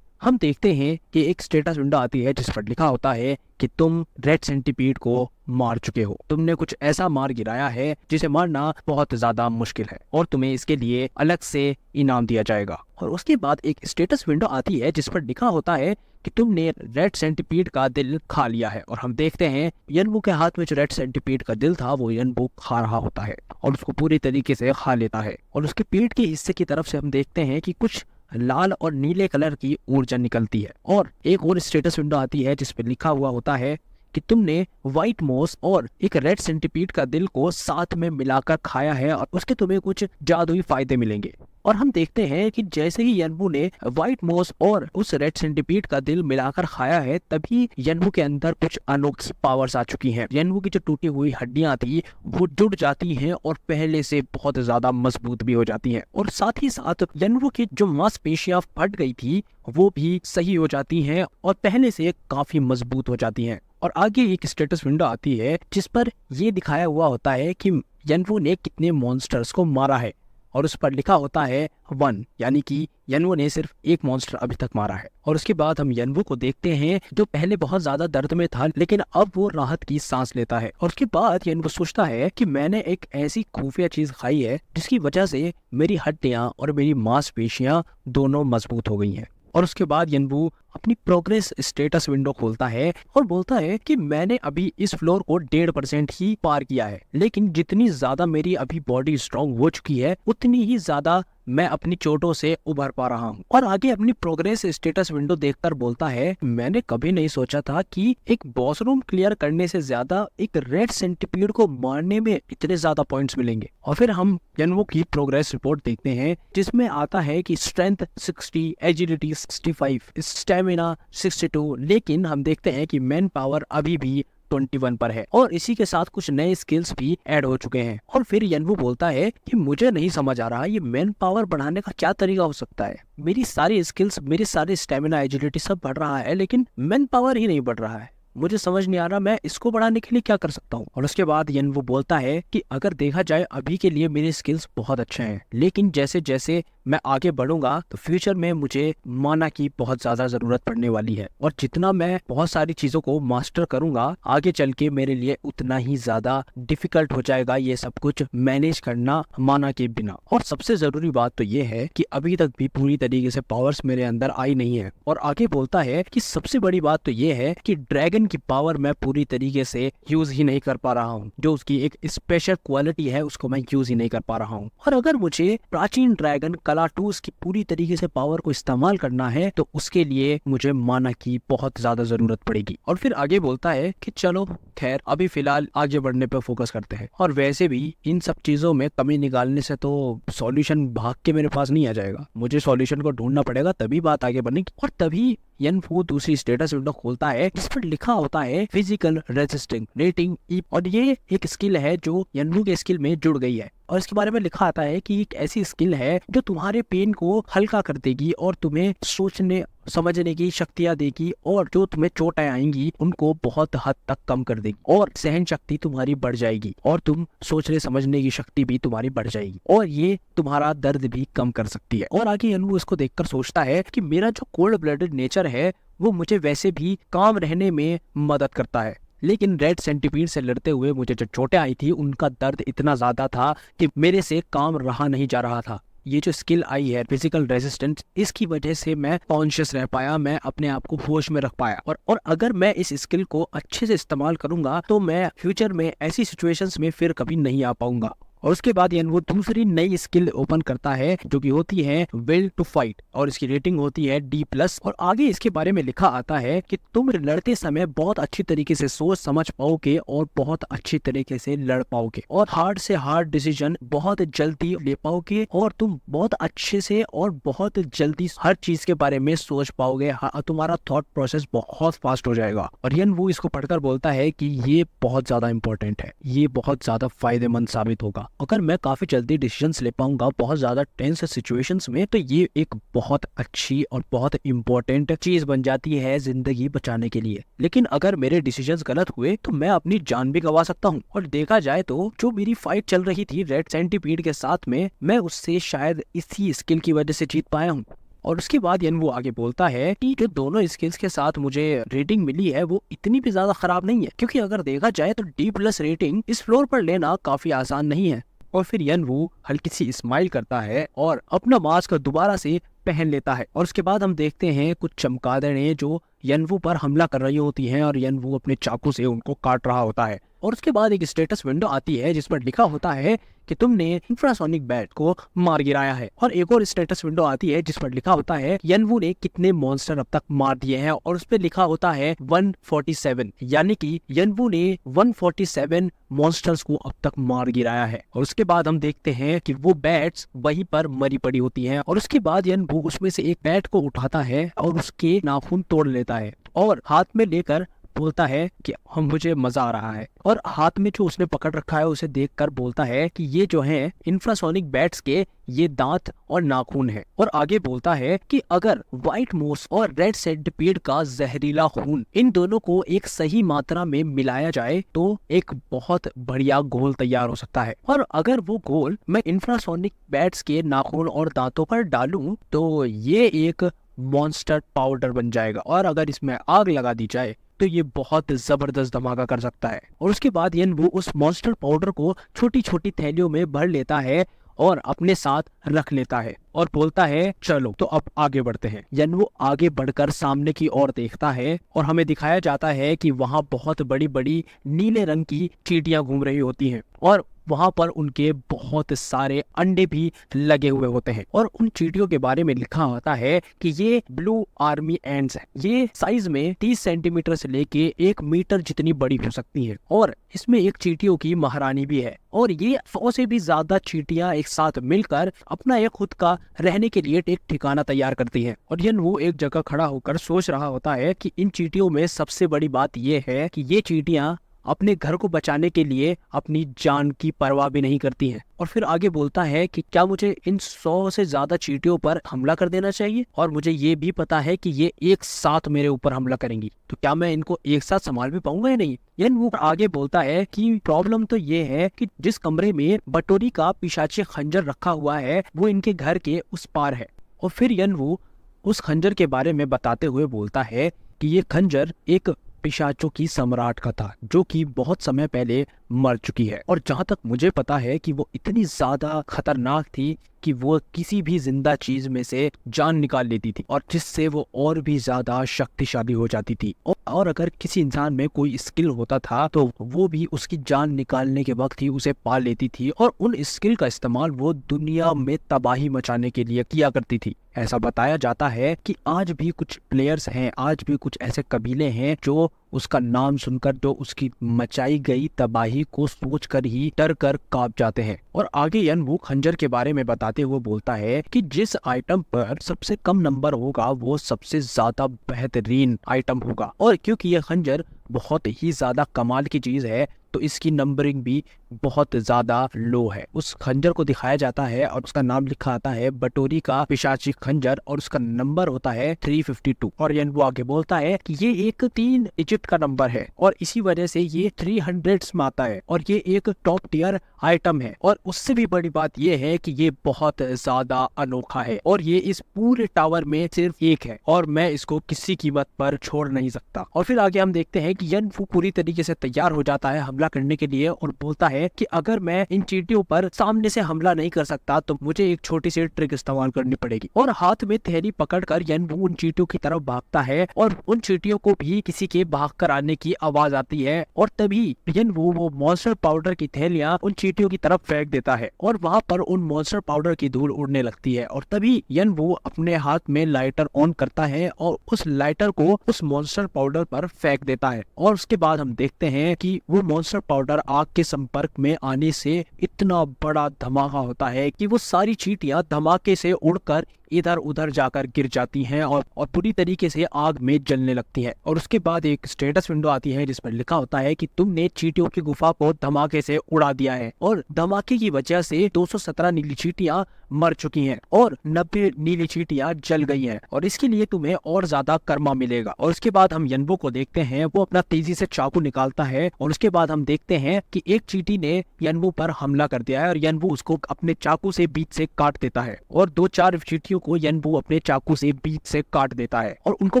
हम देखते हैं कि एक स्टेटस विंडो आती है जिस पर लिखा होता है कि तुम रेड सेंटीपीड को मार चुके हो, तुमने कुछ ऐसा मार गिराया है जिसे मारना बहुत ज्यादा मुश्किल है और तुम्हें इसके लिए अलग से इनाम दिया जाएगा। और उसके बाद एक स्टेटस विंडो आती है जिस पर लिखा होता है कि तुमने रेड सेंटीपीड का दिल खा लिया है और हम देखते हैं यनवू के हाथ में जो रेड सेंटीपीड का दिल था वो यनवू खा रहा होता है और उसको पूरी तरीके से खा लेता है और उसके पेट के हिस्से की तरफ से हम देखते हैं कि कुछ लाल और नीले कलर की ऊर्जा निकलती है। और एक और स्टेटस विंडो आती है जिस पर लिखा हुआ होता है कि तुमने व्हाइट मॉस और एक रेड सेंटीपीड का दिल को साथ में मिलाकर खाया है और उसके तुम्हें कुछ जादुई फायदे मिलेंगे। और हम देखते हैं कि जैसे ही यनवू ने व्हाइट मॉस और उस रेड सेंटीपीड का दिल मिलाकर खाया है तभी यनवू के अंदर कुछ अनोखी पावर्स आ चुकी हैं। यनवू की जो टूटी हुई हड्डियां थी वो जुड़ जाती हैं और पहले से बहुत ज्यादा मजबूत भी हो जाती हैं और साथ ही साथ यनवू की जो मांसपेशियां फट गई थी वो भी सही हो जाती हैं और पहले से काफी मजबूत हो जाती हैं। और आगे एक स्टेटस विंडो आती है जिस पर ये दिखाया हुआ होता है कि यनवू ने कितने मॉन्स्टर्स को मारा है और उस पर लिखा होता है 1, यानी कि यनवू ने सिर्फ एक मॉन्स्टर अभी तक मारा है। और उसके बाद हम यनवू को देखते हैं जो पहले बहुत ज्यादा दर्द में था लेकिन अब वो राहत की सांस लेता है। और उसके बाद यनवू सोचता है कि मैंने एक ऐसी खुफिया चीज खाई है जिसकी वजह से मेरी हड्डियां और मेरी मांसपेशियां दोनों मजबूत हो गई हैं। और उसके बाद यनवू अपनी प्रोग्रेस स्टेटस विंडो खोलता है और बोलता है कि मैंने अभी इस फ्लोर को 1.5% ही पार किया है, लेकिन जितनी ज्यादा मेरी अभी बॉडी स्ट्रांग हो चुकी है उतनी ही ज्यादा मैं अपनी चोटों से उभर पा रहा हूँ। और आगे अपनी प्रोग्रेस स्टेटस विंडो देखकर बोलता है मैंने कभी नहीं सोचा था कि एक बॉस रूम क्लियर करने से ज्यादा एक रेड सेंटीपीड को मारने में इतने ज्यादा पॉइंट्स मिलेंगे। और फिर हम यनवू की प्रोग्रेस रिपोर्ट देखते हैं जिसमें आता है कि स्ट्रेंथ 60, एजिलिटी 65, स्टेमिना 62, लेकिन हम देखते हैं कि मैन पावर अभी भी 21 पर है और इसी के साथ कुछ नए स्किल्स भी ऐड हो चुके हैं। और फिर यनवू बोलता है कि मुझे नहीं समझ आ रहा ये मैन पावर बढ़ाने का क्या तरीका हो सकता है। मेरी सारी स्किल्स, मेरी सारी स्टेमिना, एजिलिटी सब बढ़ रहा है लेकिन मैन पावर ही नहीं बढ़ रहा है। मुझे समझ नहीं आ रहा मैं इसको बढ़ाने के लिए क्या कर सकता हूँ। और उसके बाद यनवू बोलता है कि अगर देखा जाए अभी के लिए मेरे स्किल्स बहुत अच्छे हैं, लेकिन जैसे जैसे मैं आगे बढ़ूंगा तो फ्यूचर में मुझे माना की बहुत ज्यादा जरूरत पड़ने वाली है, और जितना मैं बहुत सारी चीजों को मास्टर करूंगा आगे चल के मेरे लिए उतना ही ज्यादा डिफिकल्ट हो जाएगा ये सब कुछ मैनेज करना माना के बिना। और सबसे जरूरी बात तो ये है कि अभी तक भी पूरी तरीके से पावर्स मेरे अंदर आई नहीं है। और आगे बोलता है कि सबसे बड़ी बात तो ये है कि ड्रैगन की पावर मैं पूरी तरीके से यूज ही नहीं कर पा रहा हूँ, जो उसकी एक स्पेशल क्वालिटी है उसको मैं यूज ही नहीं कर पा रहा हूँ। और अगर मुझे प्राचीन ड्रैगन कलाटूस की पूरी तरीके से पावर को इस्तेमाल करना है तो उसके लिए मुझे माना की बहुत ज्यादा जरूरत पड़ेगी। और फिर आगे बोलता है कि चलो खैर अभी फिलहाल आगे बढ़ने पर फोकस करते हैं, और वैसे भी इन सब चीजों में कमी निकालने से तो सॉल्यूशन भाग के मेरे पास नहीं आ जाएगा, मुझे सॉल्यूशन को ढूंढना पड़ेगा तभी बात आगे बढ़ेगी। और तभी यनवू दूसरी स्टेटस विंडो खोलता है जिस पर लिखा होता है फिजिकल रेजिस्टिंग रेटिंग ई, और ये एक स्किल है जो यनवू के स्किल में जुड़ गई है। और इसके बारे में लिखा आता है कि एक ऐसी स्किल है जो तुम्हारे पेन को हल्का कर देगी और तुम्हें सोचने समझने की शक्तियां देगी, और जो तुम्हें चोटें आएंगी उनको बहुत हद तक कम कर देगी, और सहन शक्ति तुम्हारी बढ़ जाएगी, और तुम सोचने समझने की शक्ति भी तुम्हारी बढ़ जाएगी, और ये तुम्हारा दर्द भी कम कर सकती है। और आगे यनवू इसको देखकर सोचता है कि मेरा जो कोल्ड ब्लडेड नेचर है वो मुझे वैसे भी काम रहने में मदद करता है, लेकिन रेड सेंटीपीड से लड़ते हुए मुझे जो चोटें आई थी उनका दर्द इतना ज्यादा था कि मेरे से काम रहा नहीं जा रहा था। ये जो स्किल आई है फिजिकल रेजिस्टेंस, इसकी वजह से मैं कॉन्शियस रह पाया, मैं अपने आप को होश में रख पाया, और अगर मैं इस स्किल को अच्छे से इस्तेमाल करूंगा तो मैं फ्यूचर में ऐसी सिचुएशंस में फिर कभी नहीं आ पाऊंगा। और उसके बाद वो दूसरी नई स्किल ओपन करता है जो कि होती है विल टू फाइट, और इसकी रेटिंग होती है D+। और आगे इसके बारे में लिखा आता है कि तुम लड़ते समय बहुत अच्छी तरीके से सोच समझ पाओगे और बहुत अच्छी तरीके से लड़ पाओगे, और हार्ड से हार्ड डिसीजन बहुत जल्दी ले पाओगे, और तुम बहुत अच्छे से और बहुत जल्दी हर चीज के बारे में सोच पाओगे, तुम्हारा थॉट प्रोसेस बहुत फास्ट हो जाएगा। और वो इसको पढ़कर बोलता है कि ये बहुत ज्यादा इंपॉर्टेंट है, ये बहुत ज्यादा फायदेमंद साबित होगा। अगर मैं काफी जल्दी डिसीजंस ले पाऊंगा बहुत ज्यादा टेंस सिचुएशंस में तो ये एक बहुत अच्छी और बहुत इंपॉर्टेंट चीज बन जाती है जिंदगी बचाने के लिए। लेकिन अगर मेरे डिसीजंस गलत हुए तो मैं अपनी जान भी गंवा सकता हूँ। और देखा जाए तो जो मेरी फाइट चल रही थी रेड सेंटीपीड के साथ में, मैं उससे शायद इसी स्किल की वजह से जीत पाया हूँ। और उसके बाद वो आगे बोलता है कि जो दोनों स्किल्स के साथ मुझे रेटिंग मिली है वो इतनी भी ज्यादा खराब नहीं है, क्योंकि अगर देखा जाए तो D+ रेटिंग इस फ्लोर पर लेना काफी आसान नहीं है। और फिर यनवू हल्की सी स्माइल करता है और अपना मास्क दोबारा से पहन लेता है। और उसके बाद हम देखते हैं कुछ चमगादड़ें जो यनवू पर हमला कर रही होती हैं और यनवू अपने चाकू से उनको काट रहा होता है। और उसके बाद एक स्टेटस विंडो आती है जिस पर लिखा होता है कि तुमने इंफ्रासोनिक बैट को मार गिराया है। और एक और स्टेटस विंडो आती है जिस पर लिखा होता है यनवू ने कितने मॉन्स्टर अब तक मार दिए हैं, और उस पर लिखा होता है 147, यानी कि यनवू ने 147 मॉन्स्टर्स को अब तक मार गिराया है। और उसके बाद हम देखते हैं कि वो बैट्स वहीं पर मरी पड़ी होती हैं। और उसके बाद यनवू उसमें से एक बैट को उठाता है और उसके नाखून तोड़ लेता है और हाथ में लेकर बोलता है कि हम मुझे मजा आ रहा है। और हाथ में जो उसने पकड़ रखा है उसे देखकर बोलता है कि ये जो है इंफ्रासोनिक बैट्स के ये दांत और नाखून है। और आगे बोलता है कि अगर व्हाइट मोस और रेड सेंटीपीड का जहरीला खून इन दोनों को एक सही मात्रा में मिलाया जाए तो एक बहुत बढ़िया घोल तैयार हो सकता है। और अगर वो घोल मैं इंफ्रासोनिक बैट्स के नाखून और दांतों पर डालूं तो ये एक मॉन्स्टर पाउडर बन जाएगा, और अगर इसमें आग लगा दी जाए तो ये बहुत जबरदस्त धमाका कर सकता है। और उसके बाद वो उस मॉन्स्टर पाउडर को छोटी छोटी थैलियों में भर लेता है और अपने साथ रख लेता है और बोलता है चलो तो अब आगे बढ़ते हैं। वो आगे बढ़कर सामने की ओर देखता है और हमें दिखाया जाता है कि वहां बहुत बड़ी बड़ी नीले रंग की चींटियां घूम रही होती हैं और वहां पर उनके बहुत सारे अंडे भी लगे हुए होते हैं। और उन चींटियों के बारे में लिखा होता है कि ये ब्लू आर्मी एंड्स हैं। ये साइज में 30 सेंटीमीटर से लेके 1 मीटर जितनी बड़ी हो सकती हैं, और इसमें एक चींटियों की महारानी भी है। और ये 100 से भी ज्यादा चींटियां एक साथ मिलकर अपना एक खुद का रहने के लिए एक ठिकाना तैयार करती हैं। और वो एक जगह खड़ा होकर सोच रहा होता है कि इन चींटियों में सबसे बड़ी बात यह है कि ये चींटियां अपने घर को बचाने के लिए अपनी जान की परवाह भी नहीं करती हैं। और फिर आगे बोलता है कि क्या मुझे इन 100 से ज्यादा चींटियों पर हमला कर देना चाहिए, और मुझे ये भी पता है कि ये एक साथ मेरे ऊपर हमला करेंगी, तो क्या मैं इनको एक साथ संभाल भी पाऊंगा या नहीं। यन वो आगे बोलता है कि प्रॉब्लम तो ये है कि जिस कमरे में बटोरी का पिशाची खंजर रखा हुआ है वो इनके घर के उस पार है। और फिर यन वो उस खंजर के बारे में बताते हुए बोलता है कि ये खंजर एक पिशाचों की सम्राट का था जो कि बहुत समय पहले मर चुकी है, और जहां तक मुझे पता है कि वो इतनी ज्यादा खतरनाक थी कि वो किसी भी जिंदा चीज में से जान निकाल लेती थी, और जिससे वो और भी ज्यादा शक्तिशाली हो जाती थी। और अगर किसी इंसान में कोई स्किल होता था तो वो भी उसकी जान निकालने के वक्त ही उसे पा लेती थी, और उन स्किल का इस्तेमाल वो दुनिया में तबाही मचाने के लिए किया करती थी। ऐसा बताया जाता है कि आज भी कुछ प्लेयर्स हैं, आज भी कुछ ऐसे कबीले हैं जो उसका नाम सुनकर, जो उसकी मचाई गई तबाही को सोचकर ही डर कर कांप जाते हैं। और आगे यन वो खंजर के बारे में बताते हुए बोलता है कि जिस आइटम पर सबसे कम नंबर होगा वो सबसे ज्यादा बेहतरीन आइटम होगा, और क्योंकि यह खंजर बहुत ही ज्यादा कमाल की चीज है तो इसकी नंबरिंग भी बहुत ज्यादा लो है। उस खंजर को दिखाया जाता है और उसका नाम लिखा आता है बटोरी का पिशाची खंजर, और उसका नंबर होता है 352। और यन वो आगे बोलता है कि ये एक 3 डिजिट का नंबर है और इसी वजह से ये 300s में आता है, और ये एक टॉप टियर आइटम है। और उससे भी बड़ी बात ये है कि ये बहुत ज्यादा अनोखा है, और ये इस पूरे टावर में सिर्फ एक है, और मैं इसको किसी कीमत पर छोड़ नहीं सकता। और फिर आगे हम देखते हैं कि यन वो पूरी तरीके से तैयार हो जाता है हमला करने के लिए, और बोलता है कि अगर मैं इन चींटियों पर सामने से हमला नहीं कर सकता तो मुझे एक छोटी सी ट्रिक इस्तेमाल करनी पड़ेगी। और हाथ में थैली पकड़कर यन वो उन चींटियों की तरफ भागता है, और उन चींटियों को भी किसी के भाग कर आने की आवाज आती है, और तभी यन वो मॉन्स्टर पाउडर की थैलियां उन चींटियों की तरफ फेंक देता है, और वहां पर उन मॉन्स्टर पाउडर की धूल उड़ने लगती है। और तभी यन वो अपने हाथ में लाइटर ऑन करता है और उस लाइटर को उस मॉन्स्टर पाउडर पर फेंक देता है, और उसके बाद हम देखते हैं कि वो मॉन्स्टर पाउडर आग के संपर्क में आने से इतना बड़ा धमाका होता है कि वो सारी चींटियां धमाके से उड़कर इधर उधर जाकर गिर जाती हैं और पूरी तरीके से आग में जलने लगती हैं। और उसके बाद एक स्टेटस विंडो आती है जिस पर लिखा होता है कि तुमने चींटियों की गुफा को धमाके से उड़ा दिया है, और धमाके की वजह से 217 नीली चींटियां मर चुकी हैं और 90 नीली चींटियां जल गई हैं, और इसके लिए तुम्हें और ज्यादा कर्मा मिलेगा। और उसके बाद हम यनवो को देखते हैं, वो अपना तेजी से चाकू निकालता है, और उसके बाद हम देखते हैं कि एक चींटी ने यनवो पर हमला कर दिया है, और यनवो उसको अपने चाकू से बीच से काट देता है, और 2-4 चींटियों को यनवो अपने चाकू से बीच से काट देता है। और उनको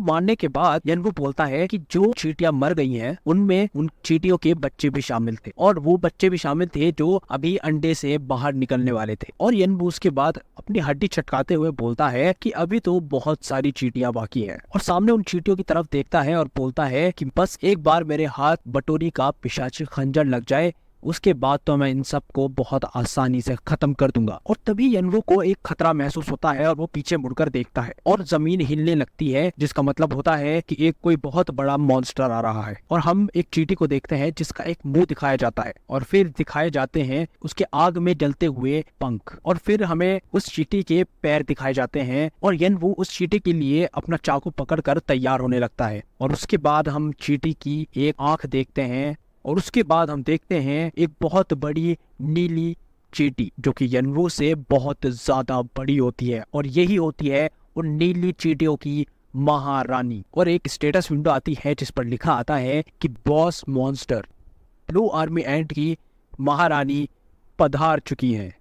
मारने के बाद यनवो बोलता है कि जो चींटियां मर गई हैं उनमें उन चींटियों के बच्चे भी शामिल थे, और वो बच्चे भी शामिल थे जो अभी अंडे से बाहर निकलने वाले थे। और यनवो उसके बाद अपनी हड्डी चटकाते हुए बोलता है कि अभी तो बहुत सारी चींटियां बाकी हैं, और सामने उन चींटियों की तरफ देखता है और बोलता है कि बस एक बार मेरे हाथ बटोरी का पिशाची खंजर लग जाए, उसके बाद तो मैं इन सब को बहुत आसानी से खत्म कर दूंगा। और तभी यनवो को एक खतरा महसूस होता है और वो पीछे मुड़कर देखता है, और जमीन हिलने लगती है, जिसका मतलब होता है कि एक कोई बहुत बड़ा मॉन्स्टर आ रहा है। और हम एक चींटी को देखते हैं जिसका एक मुंह दिखाया जाता है, और फिर दिखाए जाते हैं उसके आग में जलते हुए पंख, और फिर हमें उस चींटी के पैर दिखाए जाते हैं, और यनवो उस चींटी के लिए अपना चाकू पकड़कर तैयार होने लगता है। और उसके बाद हम चींटी की एक आंख देखते हैं, और उसके बाद हम देखते हैं एक बहुत बड़ी नीली चींटी जो कि यनवो से बहुत ज्यादा बड़ी होती है, और यही होती है उन नीली चींटियों की महारानी। और एक स्टेटस विंडो आती है जिस पर लिखा आता है कि बॉस मॉन्स्टर ब्लू आर्मी एंट की महारानी पधार चुकी है।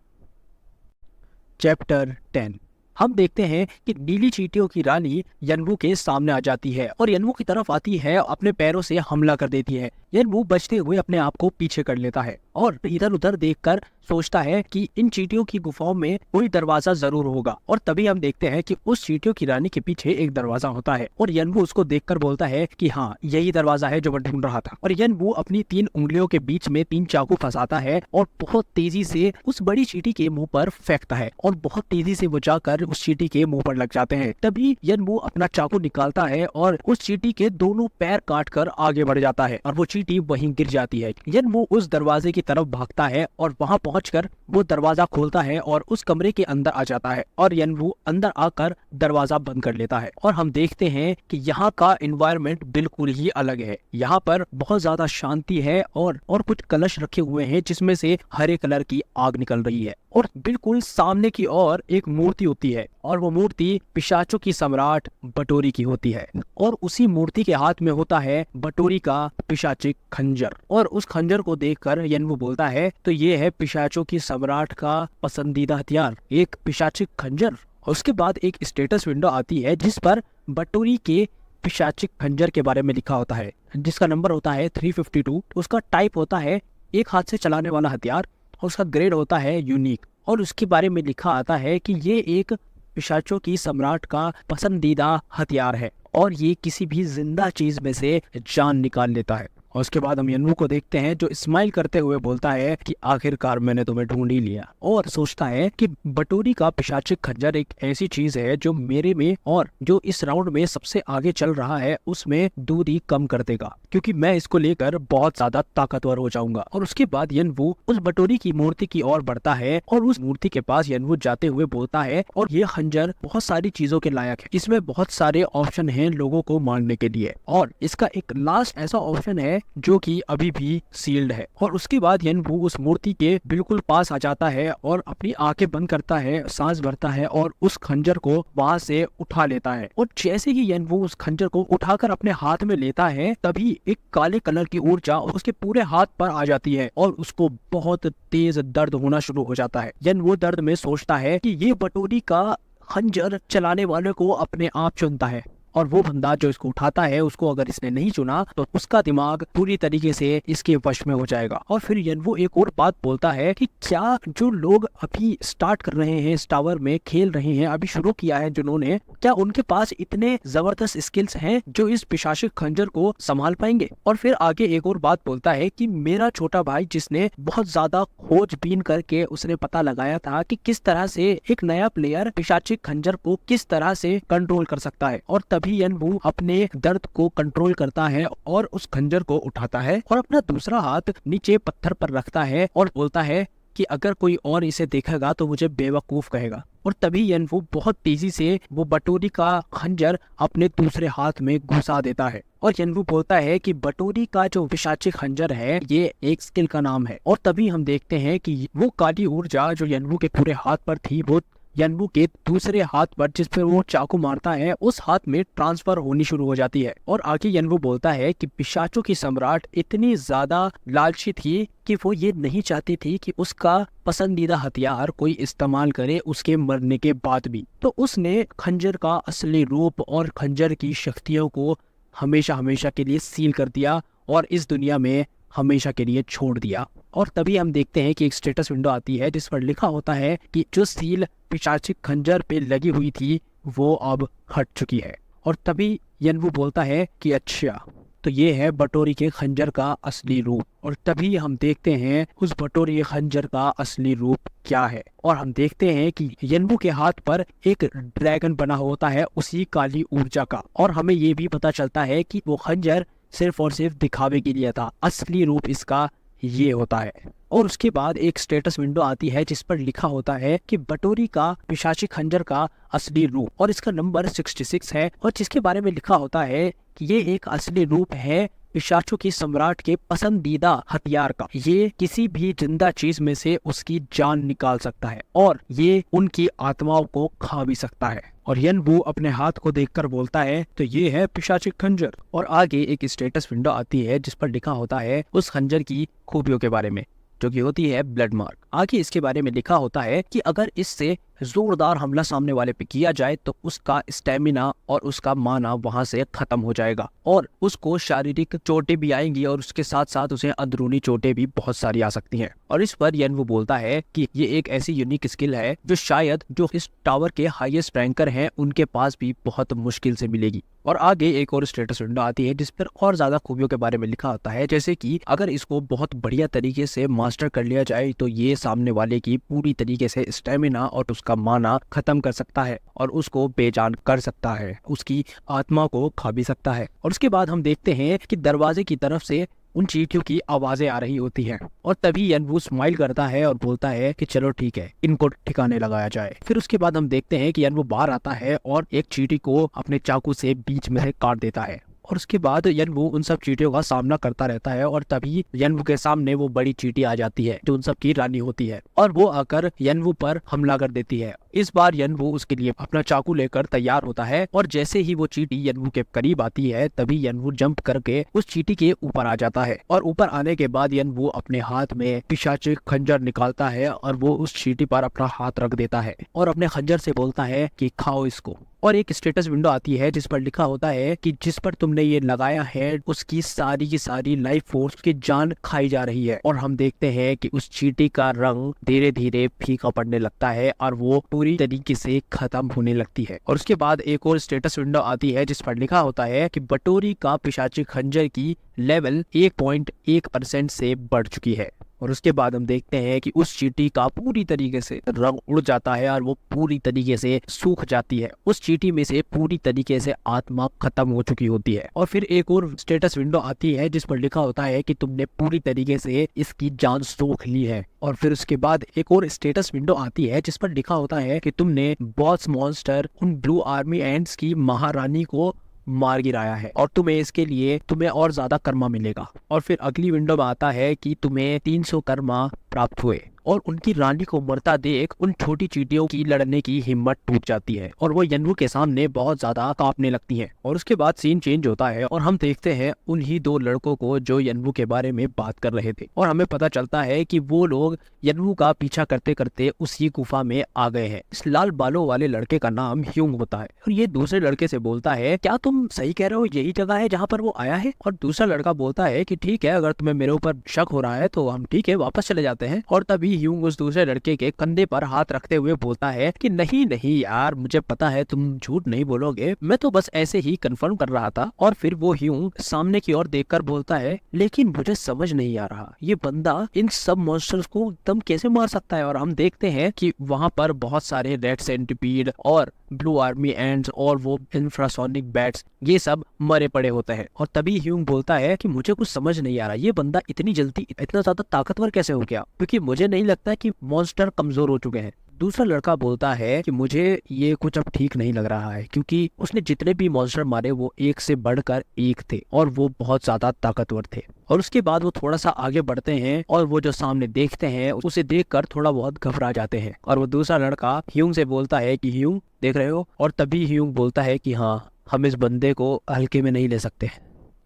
चैप्टर 10। हम देखते हैं कि नीली चींटियों की रानी यनवो के सामने आ जाती है, और यनवो की तरफ आती है, अपने पैरों से हमला कर देती है। यनवो बचते हुए अपने आप को पीछे कर लेता है, और इधर उधर देखकर सोचता है कि इन चींटियों की गुफाओं में कोई दरवाजा जरूर होगा। और तभी हम देखते हैं कि उस चींटियों की रानी के पीछे एक दरवाजा होता है, और यनवो उसको देखकर बोलता है कि हाँ, यही दरवाजा है जो मैं ढूंढ रहा था। और यनवो अपनी 3 उंगलियों के बीच में 3 चाकू फंसाता है, और बहुत तेजी से उस बड़ी चींटी के मुंह पर फेंकता है, और बहुत तेजी से वो जाकर उस चींटी के मुंह पर लग जाते हैं। तभी यनवो अपना चाकू निकालता है और उस चींटी के दोनों पैर काट कर आगे बढ़ जाता है, और वो चींटी चींटी वहीं गिर जाती है। यनवू उस दरवाजे की तरफ भागता है और वहां पहुंचकर वो दरवाजा खोलता है और उस कमरे के अंदर आ जाता है और यनवू अंदर आकर दरवाजा बंद कर लेता है। और हम देखते हैं कि यहाँ का एनवायरनमेंट बिल्कुल ही अलग है। यहाँ पर बहुत ज्यादा शांति है और कुछ कलश रखे हुए हैं जिसमें से हरे कलर की आग निकल रही है और बिल्कुल सामने की ओर एक मूर्ति होती है और वो मूर्ति पिशाचों की सम्राट बटोरी की होती है और उसी मूर्ति के हाथ में होता है बटोरी का पिशाचिक खंजर। और उस खंजर को देखकर यनवू बोलता है तो ये है पिशाचों की सम्राट का पसंदीदा हथियार, एक पिशाचिक खंजर। उसके बाद एक स्टेटस विंडो आती है जिस पर बटोरी के पिशाचिक खंजर के बारे में लिखा होता है जिसका नंबर होता है 352। उसका टाइप होता है एक हाथ से चलाने वाला हथियार और उसका ग्रेड होता है यूनिक और उसके बारे में लिखा आता है कि ये एक पिशाचों की सम्राट का पसंदीदा हथियार है और ये किसी भी जिंदा चीज में से जान निकाल लेता है। और उसके बाद हम यनवू को देखते हैं जो स्माइल करते हुए बोलता है कि आखिरकार मैंने तुम्हें ढूंढ ही लिया और सोचता है कि बटोरी का पिशाचिक खंजर एक ऐसी चीज है जो मेरे में और जो इस राउंड में सबसे आगे चल रहा है उसमें दूरी कम कर देगा क्योंकि मैं इसको लेकर बहुत ज्यादा ताकतवर हो जाऊंगा। और उसके बाद यनवू उस बटोरी की मूर्ति की ओर बढ़ता है और उस मूर्ति के पास यनवू जाते हुए बोलता है और ये खंजर बहुत सारी चीजों के लायक है, इसमें बहुत सारे ऑप्शन हैं लोगों को मारने के लिए और इसका एक लास्ट ऐसा ऑप्शन है जो कि अभी भी सील्ड है। और उसके बाद यनवू उस मूर्ति के बिल्कुल पास आ जाता है और अपनी आंखें बंद करता है, सांस भरता है और उस खंजर को वहां से उठा लेता है। और जैसे ही यनवू उस खंजर को उठाकर अपने हाथ में लेता है तभी एक काले कलर की ऊर्जा उसके पूरे हाथ पर आ जाती है और उसको बहुत तेज दर्द होना शुरू हो जाता है। यनवू दर्द में सोचता है कि ये बटोरी का खंजर चलाने वाले को अपने आप चुनता है और वो बंदा जो इसको उठाता है उसको अगर इसने नहीं चुना तो उसका दिमाग पूरी तरीके से इसके वश में हो जाएगा। और फिर यनवू एक और बात बोलता है कि क्या जो लोग अभी स्टार्ट कर रहे हैं इस टावर में खेल रहे हैं, अभी शुरू किया है जिन्होंने, क्या उनके पास इतने जबरदस्त स्किल्स हैं जो इस पिशाचिक खंजर को संभाल पाएंगे। और फिर आगे एक और बात बोलता है कि मेरा छोटा भाई जिसने बहुत ज्यादा खोजबीन करके उसने पता लगाया था कि किस तरह से एक नया प्लेयर पिशाचिक खंजर को किस तरह से कंट्रोल कर सकता है, और तभी यनवू अपने दर्द को कंट्रोल करता है और उस खंजर को उठाता है और अपना दूसरा हाथ नीचे पत्थर पर रखता है और बोलता है कि अगर कोई और इसे देखेगा तो मुझे बेवकूफ कहेगा। और तभी यनवू बहुत तेजी से वो बटोरी का खंजर अपने दूसरे हाथ में घुसा देता है और यनवू बोलता है कि बटोरी का जो पिशाचिक खंजर है ये एक स्किल का नाम है। और तभी हम देखते हैं कि वो काली ऊर्जा जो यनवू के पूरे हाथ पर थी वो यनवू के दूसरे हाथ पर जिस पर वो चाकू मारता है उस हाथ में ट्रांसफर होनी शुरू हो जाती है। और आगे यनवू बोलता है कि पिशाचों की सम्राट इतनी ज्यादा लालची थी कि वो ये नहीं चाहती थी कि उसका पसंदीदा हथियार कोई इस्तेमाल करे उसके मरने के बाद भी, तो उसने खंजर का असली रूप और खंजर की शक्तियों को हमेशा हमेशा के लिए सील कर दिया और इस दुनिया में हमेशा के लिए छोड़ दिया। और तभी हम देखते हैं कि एक स्टेटस विंडो आती है जिस पर लिखा होता है कि जो सील पिशाचिक खंजर पे लगी हुई थी वो अब हट चुकी है। और तभी यनवू बोलता है कि अच्छा तो ये है बटोरी के खंजर का असली रूप। और तभी हम देखते हैं उस बटोरी के खंजर का असली रूप क्या है और हम देखते हैं कि यनवू के हाथ पर एक ड्रैगन बना होता है उसी काली ऊर्जा का। और हमें ये भी पता चलता है कि वो खंजर सिर्फ और सिर्फ दिखावे के लिए था, असली रूप इसका ये होता है। और उसके बाद एक स्टेटस विंडो आती है जिस पर लिखा होता है कि बटोरी का पिशाचिक खंजर का असली रूप और इसका नंबर 66 है और जिसके बारे में लिखा होता है कि ये एक असली रूप है पिशाचों की सम्राट के पसंदीदा हथियार का। ये किसी भी जिंदा चीज में से उसकी जान निकाल सकता है और ये उनकी आत्माओं को खा भी सकता है। और यनवू अपने हाथ को देखकर बोलता है तो ये है पिशाचिक खंजर। और आगे एक स्टेटस विंडो आती है जिस पर लिखा होता है उस खंजर की खूबियों के बारे में जो कि होती है ब्लड मार्क। आगे इसके बारे में लिखा होता है कि अगर इससे जोरदार हमला सामने वाले पे किया जाए तो उसका स्टेमिना और उसका माना वहां से खत्म हो जाएगा और उसको शारीरिक चोटें भी आएंगी और उसके साथ साथ उसे अंदरूनी चोटें भी बहुत सारी आ सकती हैं। और इस पर यनवू बोलता है कि ये एक ऐसी यूनिक स्किल है जो शायद जो इस टावर के हाईएस्ट रैंकर हैं उनके पास भी बहुत मुश्किल से मिलेगी। और आगे एक और स्टेटस विंडो आती है जिस पर और ज्यादा खूबियों के बारे में लिखा होता है, जैसे कि अगर इसको बहुत बढ़िया तरीके से मास्टर कर लिया जाए तो ये सामने वाले की पूरी तरीके से स्टेमिना और उसका माना खत्म कर सकता है और उसको बेजान कर सकता है, उसकी आत्मा को खा भी सकता है। और उसके बाद हम देखते हैं कि दरवाजे की तरफ से उन चींटियों की आवाजें आ रही होती हैं। और तभी यनवू स्माइल करता है और बोलता है कि चलो ठीक है, इनको ठिकाने लगाया जाए। फिर उसके बाद हम देखते हैं कि यनवू बाहर आता है और एक चींटी को अपने चाकू से बीच में से काट देता है। और उसके बाद यनवू उन सब चींटियों का सामना करता रहता है और तभी यनवू के सामने वो बड़ी चींटी आ जाती है जो उन सब की रानी होती है और वो आकर यनवू पर हमला कर देती है। इस बार यनवू उसके लिए अपना चाकू लेकर तैयार होता है और जैसे ही वो चींटी यनवू के करीब आती है तभी यनवू जंप करके उस चींटी के ऊपर आ जाता है। और ऊपर आने के बाद यनवू अपने हाथ में पिशाचिक खंजर निकालता है और वो उस चींटी पर अपना हाथ रख देता है और अपने खंजर से बोलता है कि खाओ इसको। और एक स्टेटस विंडो आती है जिस पर लिखा होता है कि जिस पर तुमने ये लगाया है उसकी सारी की सारी लाइफ फोर्स की जान खाई जा रही है। और हम देखते हैं कि उस चींटी का रंग धीरे धीरे फीका पड़ने लगता है और वो पूरी तरीके से खत्म होने लगती है। और उसके बाद एक और स्टेटस विंडो आती है जिस पर लिखा होता है कि बटोरी का पिशाचिक खंजर की लेवल 1.1% से बढ़ चुकी है। और उसके बाद हम देखते हैं कि उस चींटी का पूरी तरीके से रंग उड़ जाता है और वो पूरी तरीके से सूख जाती है। उस चींटी में से पूरी तरीके से आत्मा खत्म हो चुकी होती है। और फिर एक और स्टेटस विंडो आती है जिस पर लिखा होता है कि तुमने पूरी तरीके से इसकी जान सोख ली है। और फिर उसके बाद एक और स्टेटस विंडो आती है जिस पर लिखा होता है कि तुमने बॉस मॉन्स्टर उन ब्लू आर्मी एंट्स की महारानी को मार गिराया है और तुम्हें और ज्यादा कर्मा मिलेगा। और फिर अगली विंडो में आता है कि तुम्हें 300 कर्मा प्राप्त हुए। और उनकी रानी को मरता देख उन छोटी चींटियों की लड़ने की हिम्मत टूट जाती है और वो यनवू के सामने बहुत ज्यादा कांपने लगती हैं। और उसके बाद सीन चेंज होता है और हम देखते हैं उन्हीं दो लड़कों को जो यनवू के बारे में बात कर रहे थे। और हमें पता चलता है कि वो लोग यनवू का पीछा करते करते उसी गुफा में आ गए हैं। इस लाल बालों वाले लड़के का नाम ह्यूंग होता है और ये दूसरे लड़के से बोलता है, क्या तुम सही कह रहे हो, यही जगह है जहाँ पर वो आया है? और दूसरा लड़का बोलता है कि ठीक है, अगर तुम्हें मेरे ऊपर शक हो रहा है तो हम ठीक है वापस चले जाते हैं। और तभी ह्यूंग उस दूसरे लड़के के कंधे पर हाथ रखते हुए बोलता है कि नहीं नहीं यार, मुझे पता है तुम झूठ नहीं बोलोगे, मैं तो बस ऐसे ही कंफर्म कर रहा था। और फिर वो ह्यूंग सामने की ओर देखकर बोलता है, लेकिन मुझे समझ नहीं आ रहा ये बंदा इन सब मॉन्स्टर्स को एकदम कैसे मार सकता है। और हम देखते हैं कि वहां पर बहुत सारे रेड सेंटिपीड और ब्लू आर्मी एंड्स और वो इंफ्रासोनिक बैट्स ये सब मरे पड़े होते हैं। और तभी ह्यूंग बोलता है कि मुझे कुछ समझ नहीं आ रहा, ये बंदा इतनी जल्दी इतना ज्यादा ताकतवर कैसे हो गया, क्योंकि मुझे नहीं लगता कि मॉन्स्टर कमजोर हो चुके हैं। दूसरा लड़का बोलता है कि मुझे ये कुछ अब ठीक नहीं लग रहा है, क्योंकि उसने जितने भी मॉन्स्टर मारे वो एक से बढ़कर एक थे और वो बहुत ज्यादा ताकतवर थे। और उसके बाद वो थोड़ा सा आगे बढ़ते हैं और वो जो सामने देखते हैं उसे देखकर थोड़ा बहुत घबरा जाते हैं। और वो दूसरा लड़का ह्यूंग से बोलता है कि ह्यूंग देख रहे हो? और तभी ह्यूंग बोलता है कि हाँ, हम इस बंदे को हल्के में नहीं ले सकते।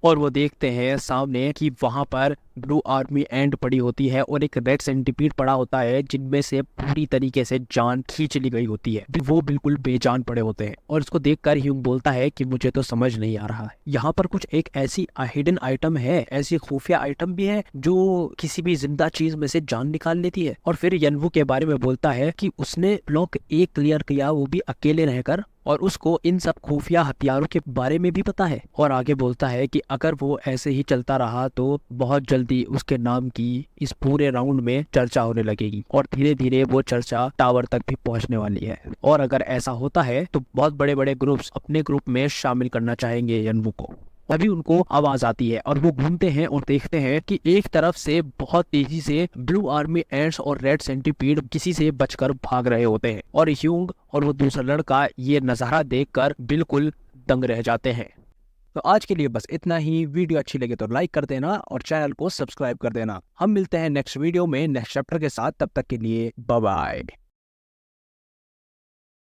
और वो देखते हैं सामने कि वहां पर ब्लू आर्मी एंड पड़ी होती है और एक रेड सेंटिपीड पड़ा होता है जिनमें से पूरी तरीके से जान खींच ली गई होती है। वो बिल्कुल बेजान पड़े होते हैं। और इसको देखकर ह्यूंग बोलता है कि मुझे तो समझ नहीं आ रहा है, यहाँ पर कुछ एक ऐसी हिडन आइटम है, ऐसी खुफिया आइटम भी है जो किसी भी जिंदा चीज में से जान निकाल लेती है। और फिर यनवू के बारे में बोलता है कि उसने ब्लॉक 1 क्लियर किया, वो भी अकेले रहकर, और उसको इन सब खुफिया हथियारों के बारे में भी पता है। और आगे बोलता है कि अगर वो ऐसे ही चलता रहा तो बहुत जल्दी उसके नाम की इस पूरे राउंड में चर्चा होने लगेगी और धीरे धीरे वो चर्चा टावर तक भी पहुंचने वाली है। और अगर ऐसा होता है तो बहुत बड़े बड़े ग्रुप्स अपने ग्रुप में शामिल करना चाहेंगे यनवू को। अभी उनको आवाज आती है और वो घूमते हैं और देखते हैं कि एक तरफ से बहुत तेजी से ब्लू आर्मी एंट्स और रेड सेंटिपीड किसी से बचकर भाग रहे होते हैं। और ह्यूंग और वो दूसरा लड़का ये नजारा देखकर बिल्कुल दंग रह जाते हैं। तो आज के लिए बस इतना ही। वीडियो अच्छी लगे तो लाइक कर देना और चैनल को सब्सक्राइब कर देना। हम मिलते हैं नेक्स्ट वीडियो में नेक्स्ट चैप्टर के साथ। तब तक के लिए बाय बाय।